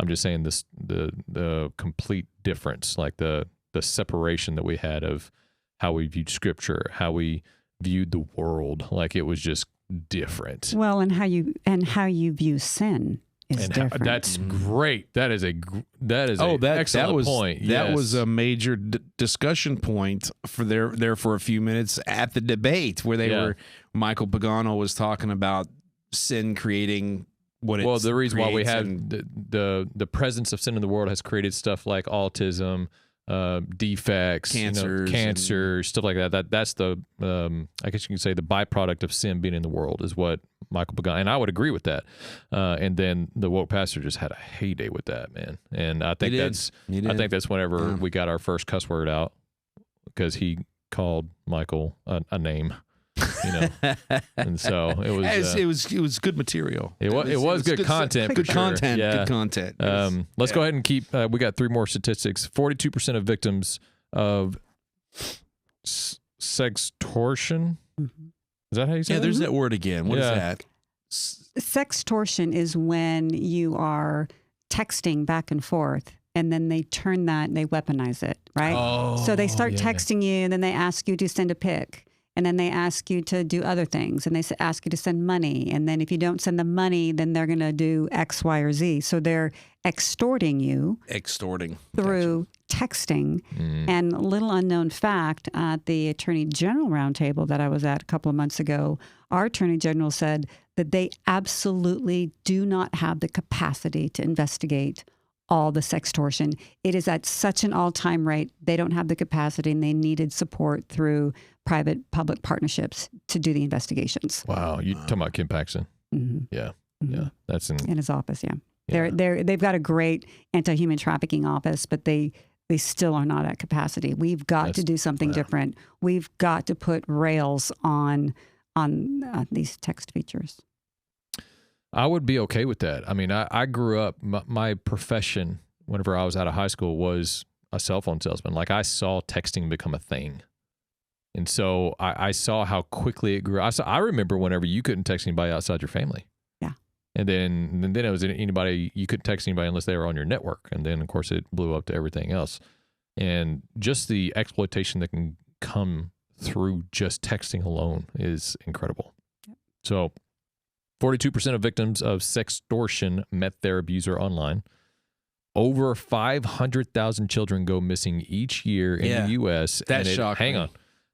I'm just saying this, the complete difference, like the separation that we had of how we viewed scripture, how we viewed the world. Like, it was just different. Well, and how you view sin is different. That's great. That is excellent point. That was a major discussion point for a few minutes at the debate where Michael Pagano was talking about sin creating what it Well, the reason why we have the presence of sin in the world has created stuff like autism, defects, cancer, stuff like that. That's the I guess you can say the byproduct of sin being in the world is what Michael Pagano, and I would agree with that. And then the woke pastor just had a heyday with that, man. And I think that's whenever we got our first cuss word out, because he called Michael a name. And so it was good material. It was good content. Good for content. Sure. Good content. Let's go ahead and keep. We got 3 more statistics. 42% of victims of sextortion. Is that how you say it? Yeah, there's that word again. What is that? Sextortion is when you are texting back and forth, and then they turn that and they weaponize it, right? Oh, so they start texting you, and then they ask you to send a pic. And then they ask you to do other things, and they ask you to send money. And then if you don't send the money, then they're going to do X, Y, or Z. So they're extorting you. Through texting. And little unknown fact, at the Attorney General Roundtable that I was at a couple of months ago, our Attorney General said that they absolutely do not have the capacity to investigate all the sextortion. It is at such an all-time rate. They don't have the capacity, and they needed support through private-public partnerships to do the investigations. Wow, you talking about Kim Paxton? Yeah, yeah, that's in his office. Yeah, they've got a great anti-human trafficking office, but they still are not at capacity. We've got to do something different. We've got to put rails on these text features. I would be okay with that. I mean, I grew up, my profession, whenever I was out of high school, was a cell phone salesman. Like, I saw texting become a thing. And so I saw how quickly it grew. I remember whenever you couldn't text anybody outside your family. Yeah. And then it was anybody, you couldn't text anybody unless they were on your network. And then, of course, it blew up to everything else. And just the exploitation that can come through just texting alone is incredible. So 42% of victims of sextortion met their abuser online. Over 500,000 children go missing each year in the U.S. That's shocking. Hang on.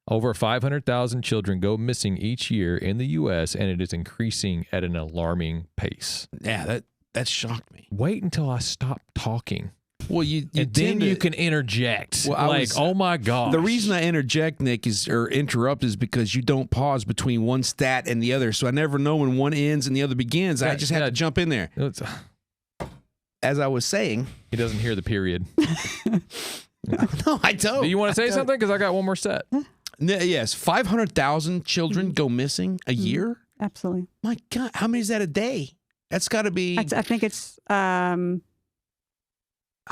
Over 500,000 children go missing each year in the U.S., and it is increasing at an alarming pace. Yeah, that shocked me. Wait until I stop talking. Well, you can interject. Well, oh my gosh. The reason I interject, Nick, or interrupt, is because you don't pause between one stat and the other. So I never know when one ends and the other begins. I just have to jump in there. As I was saying, he doesn't hear the period. No, I don't. Do you want to say something? Because I got one more set. Yes, 500,000 children go missing a year. Absolutely. My God, how many is that a day? That's got to be. I think it's.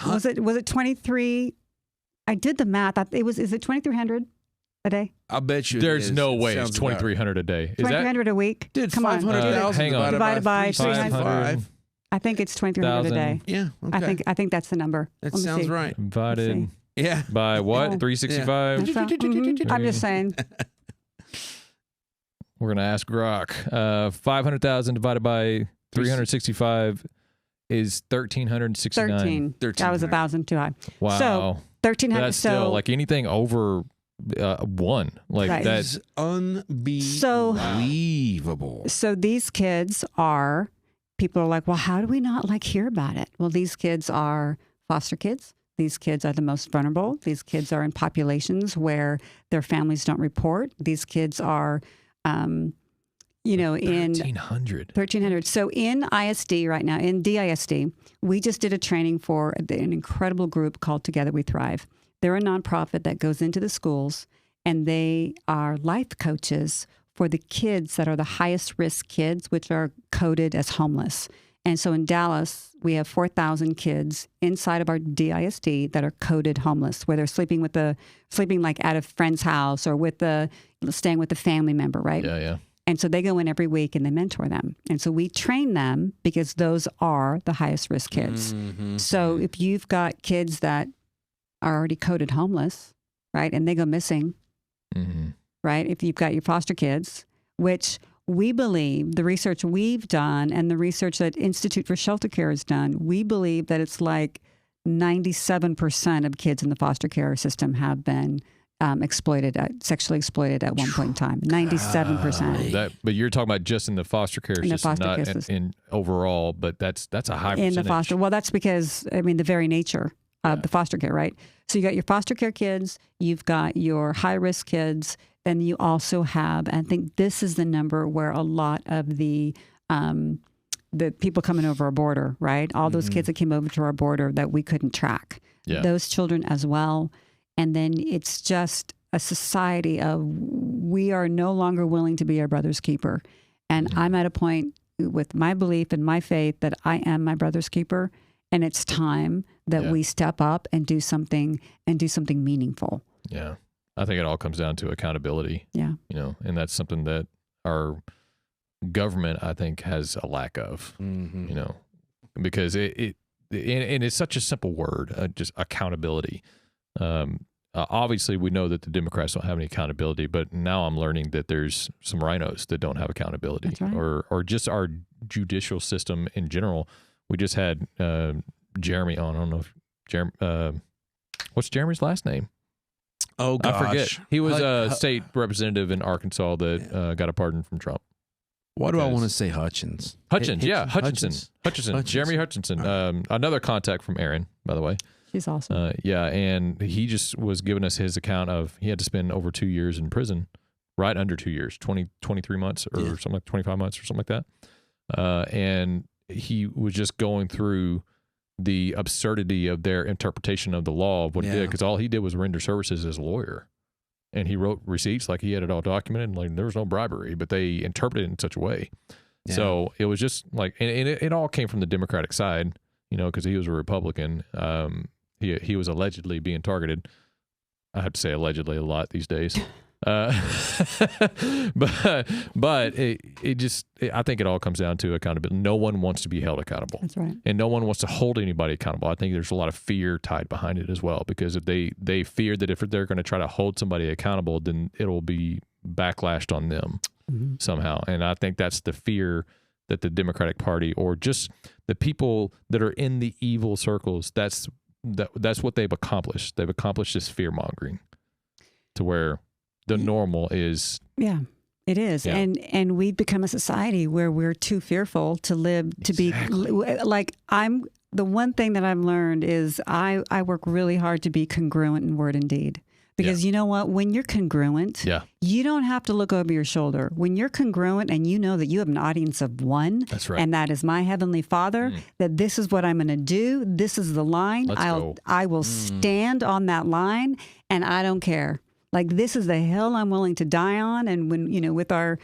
Was it 23? I did the math. Is it 2,300 a day? I'll bet you. There's no way it's 2,300 a day. 2,300 a week. Dude, 500,000 divided by 365. I think it's 2,300 a day. Yeah, okay. I think that's the number. That sounds right. Divided by what? 365? I'm just saying. We're going to ask Grok. 500,000 divided by 365 is 1,369. 13. That was 1,000 too high. Wow. So 1,300. That's still like anything over one. Like Right. That's unbelievable. So these kids are, people are like, well, how do we not like hear about it? Well, these kids are foster kids. These kids are the most vulnerable. These kids are in populations where their families don't report. These kids are, in 1,300. So in ISD right now, in DISD, we just did a training for an incredible group called Together We Thrive. They're a nonprofit that goes into the schools, and they are life coaches for the kids that are the highest risk kids, which are coded as homeless. And so in Dallas, we have 4,000 kids inside of our DISD that are coded homeless, where they're sleeping like at a friend's house or staying with a family member, right? Yeah. And so they go in every week and they mentor them. And so we train them because those are the highest risk kids. Mm-hmm. So if you've got kids that are already coded homeless, right, and they go missing, mm-hmm. right? If you've got your foster kids, which we believe, the research we've done and the research that Institute for Shelter Care has done, we believe that it's like 97% of kids in the foster care system have been sexually exploited at one point in time. 97%. But you're talking about just in the foster care system, not in overall. But that's a high percentage. In the foster. Well, that's because the very nature of the foster care, right? So you got your foster care kids, you've got your high risk kids, and you also have. I think this is the number where a lot of the people coming over our border, right? All those kids that came over to our border that we couldn't track. Yeah. Those children as well. And then it's just a society of we are no longer willing to be our brother's keeper. And I'm at a point with my belief and my faith that I am my brother's keeper. And it's time that we step up and do something meaningful. Yeah. I think it all comes down to accountability. Yeah. And that's something that our government, I think, has a lack of, because and it's such a simple word, just accountability. Obviously, we know that the Democrats don't have any accountability, but now I'm learning that there's some rhinos that don't have accountability. That's right. or just our judicial system in general. We just had Jeremy on. I don't know if what's Jeremy's last name? Oh, gosh. I forget. He was a state representative in Arkansas that got a pardon from Trump. Why do I want to say Hutchins? Hutchins. Jeremy Hutchinson. Another contact from Aaron, by the way. She's awesome. And he just was giving us his account of he had to spend over 2 years in prison, right under 2 years, 23 months or something like 25 months or something like that. And he was just going through the absurdity of their interpretation of the law of what he did, because all he did was render services as a lawyer. And he wrote receipts like he had it all documented, like there was no bribery, but they interpreted it in such a way. Yeah. So it was just like, and it all came from the Democratic side, because he was a Republican. He was allegedly being targeted. I have to say allegedly a lot these days. But I think it all comes down to accountability. No one wants to be held accountable. That's right. And no one wants to hold anybody accountable. I think there's a lot of fear tied behind it as well, because if they fear that if they're going to try to hold somebody accountable, then it'll be backlashed on them somehow. And I think that's the fear that the Democratic Party, or just the people that are in the evil circles, that's what they've accomplished. They've accomplished this fear mongering to where the normal is. Yeah, it is. Yeah. And we've become a society where we're too fearful to live, to be like, the one thing that I've learned is I work really hard to be congruent in word and deed. Because you know what? When you're congruent, you don't have to look over your shoulder. When you're congruent and you know that you have an audience of one, that's right, and that is my Heavenly Father, that this is what I'm going to do. This is the line. I will stand on that line, and I don't care. Like, this is the hill I'm willing to die on. And when, with our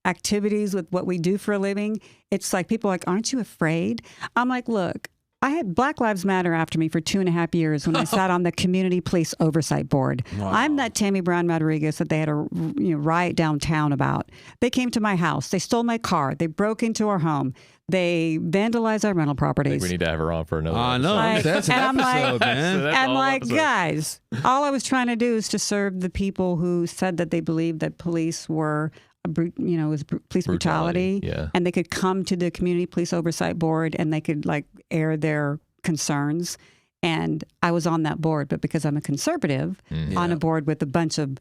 activities, with what we do for a living, it's like people are like, aren't you afraid? I'm like, look, I had Black Lives Matter after me for 2.5 years when I sat on the Community Police Oversight Board. Wow. I'm that Tammy Brown Rodriguez that they had a riot downtown about. They came to my house. They stole my car. They broke into our home. They vandalized our rental properties. I think we need to have her on for another episode. No, that's an episode, man. And like, guys, all I was trying to do is to serve the people who said that they believed that police were was police brutality, and they could come to the Community Police Oversight Board and they could air their concerns. And I was on that board, but because I'm a conservative, on a board with a bunch of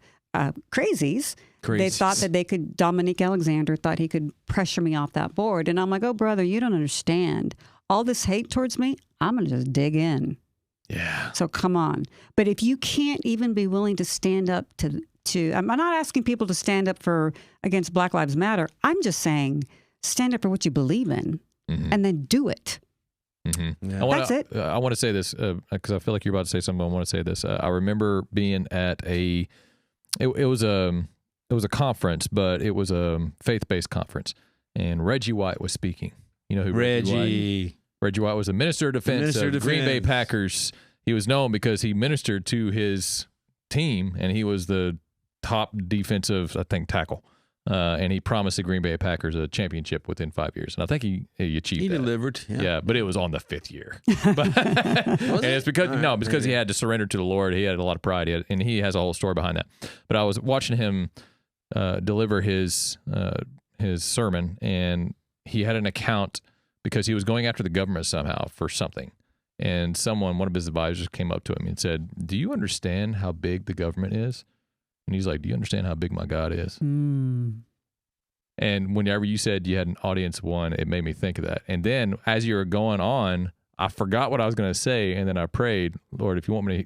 crazies, they thought that they could, Dominique Alexander thought he could pressure me off that board. And I'm like, oh, brother, you don't understand. All this hate towards me, I'm going to just dig in. Yeah. So come on. But if you can't even be willing to stand up to I'm not asking people to stand up against Black Lives Matter. I'm just saying stand up for what you believe in and then do it. Mm-hmm. Yeah. That's it. I want to say this because I feel like you're about to say something. I want to say this. I remember being at it was a conference, but it was a faith-based conference, and Reggie White was speaking. You know who Reggie White was? A minister of defense of Green Bay Packers. He was known because he ministered to his team, and he was the top defensive, I think, tackle. And he promised the Green Bay Packers a championship within 5 years. And I think he achieved that. He delivered. Yeah, but it was on the 5th year. And it's because he had to surrender to the Lord. He had a lot of pride. And he has a whole story behind that. But I was watching him deliver his sermon, and he had an account because he was going after the government somehow for something. And one of his advisors came up to him and said, do you understand how big the government is? And he's like, do you understand how big my God is? And whenever you said you had an audience of one, it made me think of that. And then as you were going on, I forgot what I was going to say. And then I prayed, Lord, if you want me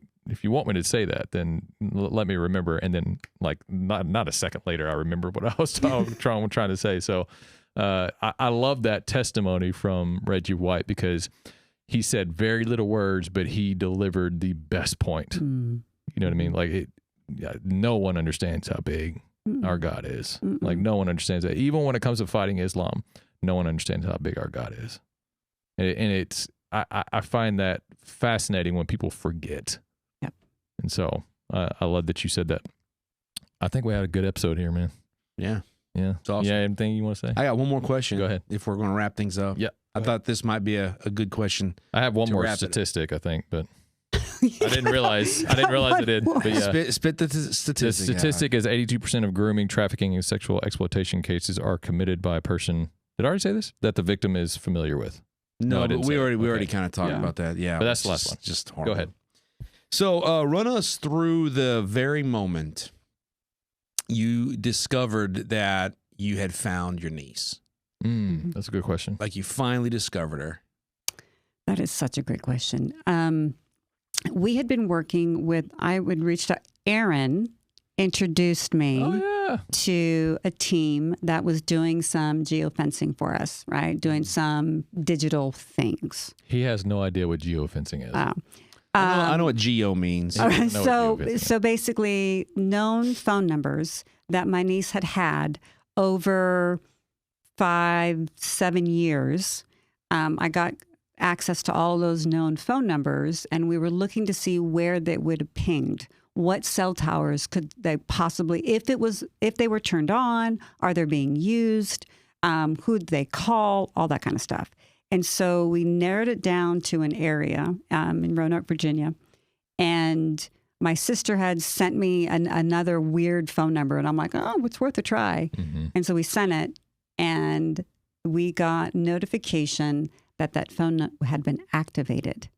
to say that, then let me remember. And then like not a second later, I remembered what I was trying to say. So I love that testimony from Reggie White because he said very little words, but he delivered the best point. You know what I mean? Like no one understands how big our God is. Like no one understands that. Even when it comes to fighting Islam, no one understands how big our God is. And I find that fascinating when people forget. Yep. And so I love that you said that. I think we had a good episode here, man. Yeah. Yeah. It's awesome. Yeah. Anything you want to say? I got one more question. Go ahead. If we're going to wrap things up. Yeah. I thought this might be a good question. I have one more statistic, I think, but I didn't realize it did. But yeah. Spit the statistic. The statistic is 82% of grooming, trafficking, and sexual exploitation cases are committed by a person. Did I already say this? That the victim is familiar with. No, but we already kind of talked about that. Yeah, but that's the last one. Just horrible. Go ahead. So run us through the very moment you discovered that you had found your niece. That's a good question. Like you finally discovered her. That is such a great question. We had been working with, I would reach out, Aaron introduced me to a team that was doing some geofencing for us, right? Doing some digital things. He has no idea what geofencing is. I know what geo means. So basically known phone numbers that my niece had over 5-7 years. I got access to all those known phone numbers, and we were looking to see where they would have pinged. What cell towers could they possibly, if they were turned on, are they being used? Who'd they call? All that kind of stuff. And so we narrowed it down to an area in Roanoke, Virginia. And my sister had sent me another weird phone number, and I'm like, oh, it's worth a try. And so we sent it, and we got notification that phone had been activated.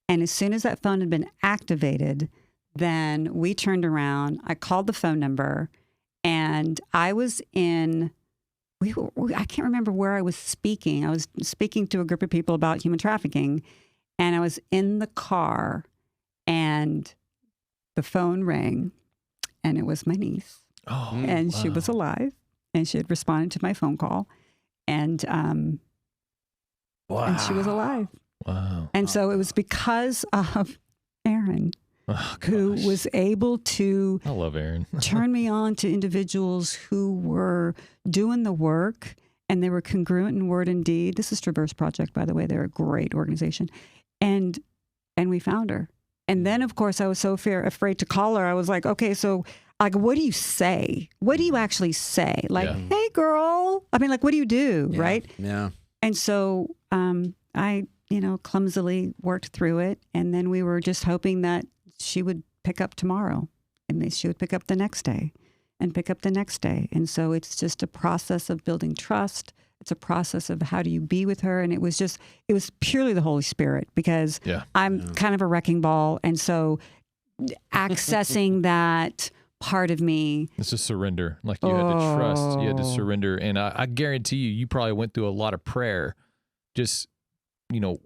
And as soon as that phone had been activated, then we turned around, I called the phone number, and I was I can't remember where I was speaking. I was speaking to a group of people about human trafficking, and I was in the car, and the phone rang, and it was my niece. And she was alive, and she had responded to my phone call, and and she was alive. Wow. And so it was because of Aaron, who was able to I love Aaron. turn me on to individuals who were doing the work, and they were congruent in word and deed. This is Traverse Project, by the way. They're a great organization. And we found her. And then, of course, I was so afraid to call her. I was like, okay, so like, what do you say? What do you actually say? Like, hey, girl. I mean, like, what do you do? Yeah. Right? Yeah. And so I, clumsily worked through it. And then we were just hoping that she would pick up tomorrow, and she would pick up the next day and pick up the next day. And so it's just a process of building trust. It's a process of how do you be with her. And it was purely the Holy Spirit, because I'm kind of a wrecking ball. And so accessing that part of me. It's a surrender. Like you had to trust, you had to surrender. And I guarantee you probably went through a lot of prayer, just,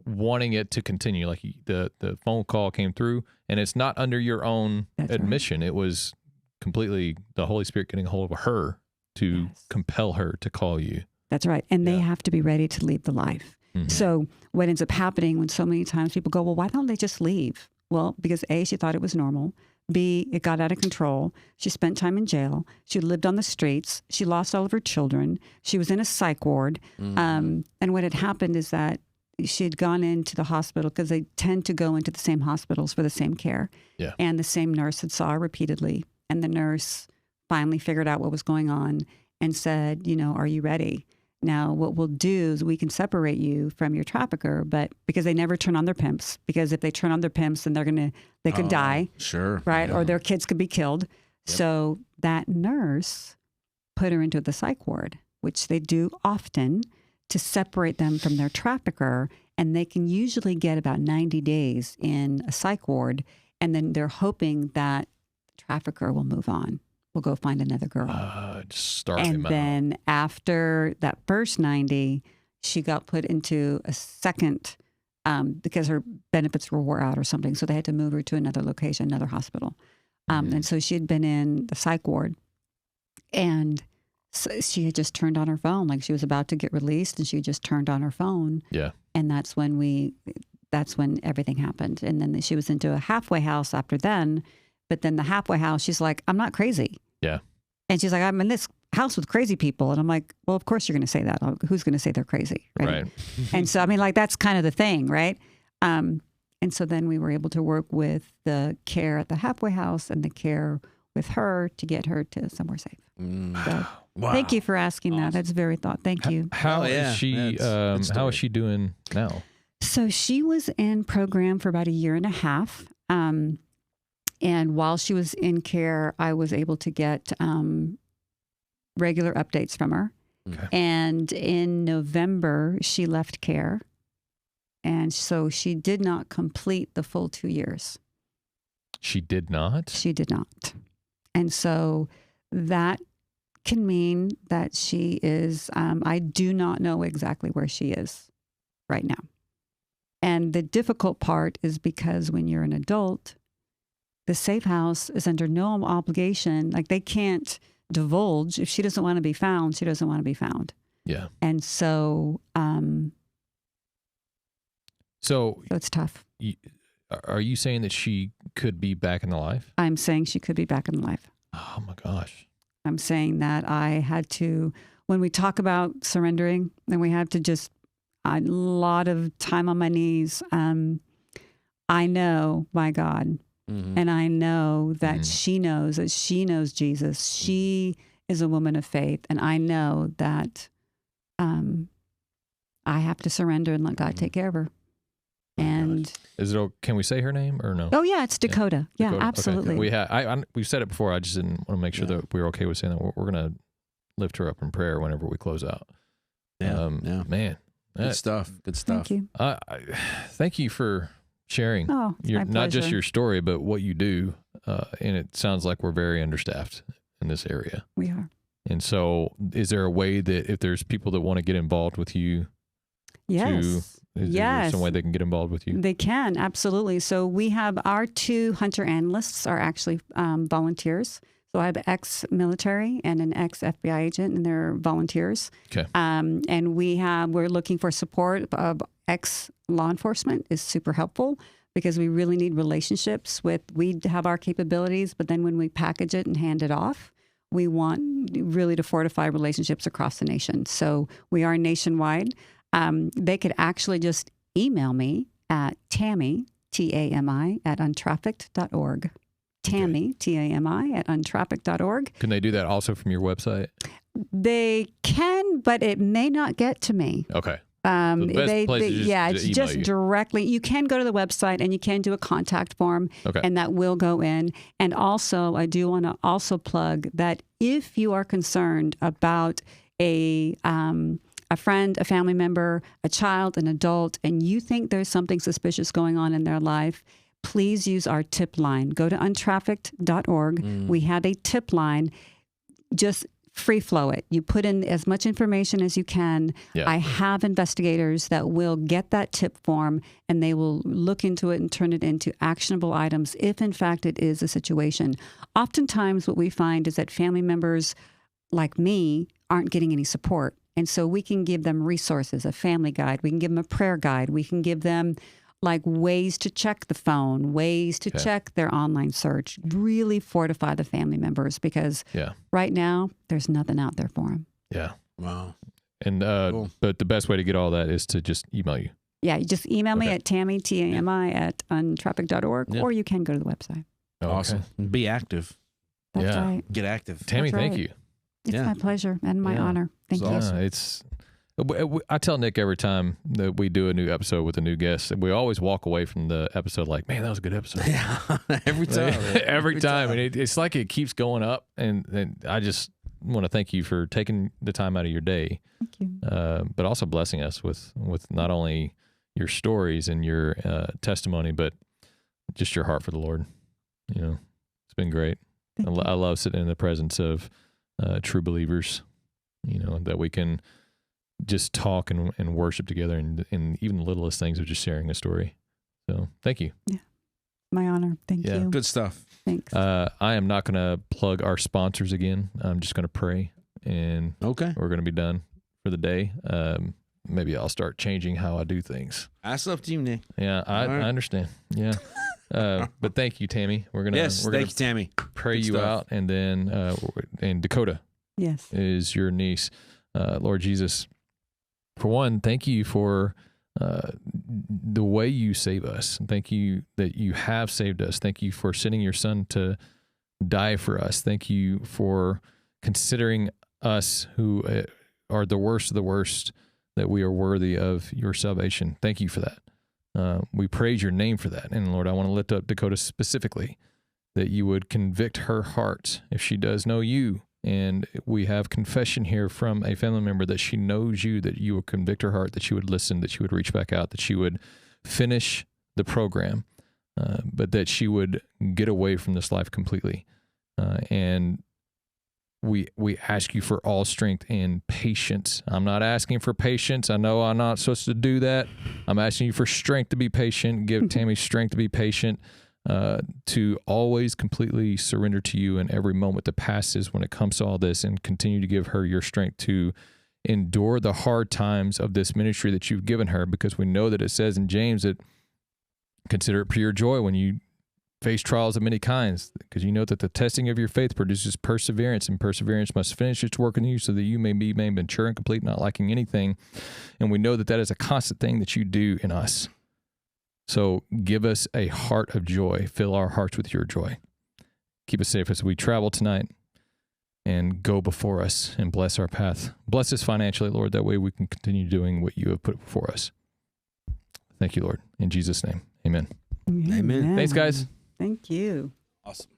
wanting it to continue. Like the phone call came through, and it's not under your own admission. Right. It was completely the Holy Spirit getting a hold of her to compel her to call you. That's right. And they have to be ready to leave the life. Mm-hmm. So what ends up happening when so many times people go, well, why don't they just leave? Well, because A, she thought it was normal. B, it got out of control. She spent time in jail. She lived on the streets. She lost all of her children. She was in a psych ward. Mm-hmm. And what had happened is that she had gone into the hospital, because they tend to go into the same hospitals for the same care. Yeah. And the same nurse had saw her repeatedly. And the nurse finally figured out what was going on and said, are you ready? Now, what we'll do is we can separate you from your trafficker, but because they never turn on their pimps, because if they turn on their pimps, then they could die. Sure. Right. Yeah. Or their kids could be killed. Yep. So that nurse put her into the psych ward, which they do often to separate them from their trafficker. And they can usually get about 90 days in a psych ward. And then they're hoping that the trafficker will move on. We'll go find another girl. Just start him out. And then after that first 90, she got put into a second, because her benefits were wore out or something. So they had to move her to another location, another hospital. And so she had been in the psych ward, and so she had just turned on her phone. Like she was about to get released, and she just turned on her phone. Yeah. And that's when everything happened. And then she was into a halfway house after then. But then the halfway house, she's like, I'm not crazy. Yeah. And she's like, I'm in this house with crazy people. And I'm like, well, of course you're going to say that. Who's going to say they're crazy? Right. And so, that's kind of the thing, right? And so then we were able to work with the care at the halfway house and the care with her to get her to somewhere safe. So thank you for asking that. That's very thought. Thank you. How is she? How is she doing now? So she was in program for about 1.5 years. And while she was in care, I was able to get regular updates from her. Okay. And in November, she left care. And so she did not complete the full 2 years. She did not? She did not. And so that can mean that she is, I do not know exactly where she is right now. And the difficult part is because when you're an adult, the safe house is under no obligation. Like they can't divulge. If she doesn't want to be found, she doesn't want to be found. Yeah. And so, so it's tough. Are you saying that she could be back in the life? I'm saying she could be back in the life. Oh my gosh. I'm saying that I had to, when we talk about surrendering, then we have to just a lot of time on my knees. I know, my God. Mm-hmm. And I know that she knows Jesus. She is a woman of faith. And I know that I have to surrender and let God take care of her. And can we say her name or no? Oh yeah, it's Dakota. Yeah, Dakota. Absolutely. Okay. We've said it before. I just didn't want to make sure that we were okay with saying that. We're going to lift her up in prayer whenever we close out. Yeah. Man. Good stuff. Good stuff. Thank you. Thank you for sharing not just your story, but what you do. And it sounds like we're very understaffed in this area. We are. And so is there a way that if there's people that want to get involved with you? Yes. Is there some way they can get involved with you? They can, absolutely. So we have our 2 hunter analysts are actually volunteers. So I have an ex-military and an ex-FBI agent, and they're volunteers. Okay. And we're looking for support of ex-law enforcement is super helpful because we really need relationships we have our capabilities, but then when we package it and hand it off, we want really to fortify relationships across the nation. So we are nationwide. They could actually just email me at Tammy, T-A-M-I, at untrafficked.org. Tammy, T-A-M-I, at untrafficked.org. Can they do that also from your website? They can, but it may not get to me. Okay. So the best place is it's just directly. You can go to the website and you can do a contact form, and that will go in. And also, I do want to also plug that if you are concerned about a a friend, a family member, a child, an adult, and you think there's something suspicious going on in their life, please use our tip line. Go to untrafficked.org. We have a tip line. Just free flow it. You put in as much information as you can. Yeah. I have investigators that will get that tip form and they will look into it and turn it into actionable items if in fact it is a situation. Oftentimes what we find is that family members like me aren't getting any support. And so we can give them resources, a family guide. We can give them a prayer guide. We can give them like ways to check the phone, ways to check their online search, really fortify the family members because right now there's nothing out there for them. Yeah. Wow. And Cool. But the best way to get all that is to just email you. Yeah, you just email me at Tammy, Tami, at untrafficked.org, or you can go to the website. Awesome. Be active. That's right. Get active. Tammy, That's thank right. you. It's my pleasure and my honor. Thank you. Awesome. I tell Nick every time that we do a new episode with a new guest, we always walk away from the episode like, man, that was a good episode. Yeah. Every time. Every time. And it's like it keeps going up. And I just want to thank you for taking the time out of your day. Thank you. But also blessing us with not only your stories and your testimony, but just your heart for the Lord. You know, it's been great. I love sitting in the presence of true believers, you know, that we can just talk and worship together and even the littlest things of just sharing a story. So thank you. Yeah. My honor. Thank you. Good stuff. Thanks. I am not going to plug our sponsors again. I'm just going to pray and we're going to be done for the day. Maybe I'll start changing how I do things. That's up to you, Nick. Yeah, I understand. Yeah. But thank you, Tammy. We're going to thank you, Tammy. Pray you out. And then, and Dakota is your niece. Lord Jesus, for one, thank you for the way you save us. Thank you that you have saved us. Thank you for sending your son to die for us. Thank you for considering us who are the worst of the worst, that we are worthy of your salvation. Thank you for that. We praise your name for that. And Lord, I want to lift up Dakota specifically, that you would convict her heart if she does know you. And we have confession here from a family member that she knows you, that you would convict her heart, that she would listen, that she would reach back out, that she would finish the program, but that she would get away from this life completely. And we ask you for all strength and patience. I'm not asking for patience. I know I'm not supposed to do that. I'm asking you for strength to be patient. Give Tammy strength to be patient. To always completely surrender to you in every moment that passes when it comes to all this, and continue to give her your strength to endure the hard times of this ministry that you've given her, because we know that it says in James that consider it pure joy when you face trials of many kinds, because you know that the testing of your faith produces perseverance, and perseverance must finish its work in you so that you may be made mature and complete, not lacking anything. And we know that that is a constant thing that you do in us. So give us a heart of joy. Fill our hearts with your joy. Keep us safe as we travel tonight, and go before us and bless our path. Bless us financially, Lord. That way we can continue doing what you have put before us. Thank you, Lord. In Jesus' name, amen. Amen. Thanks, guys. Thank you. Awesome.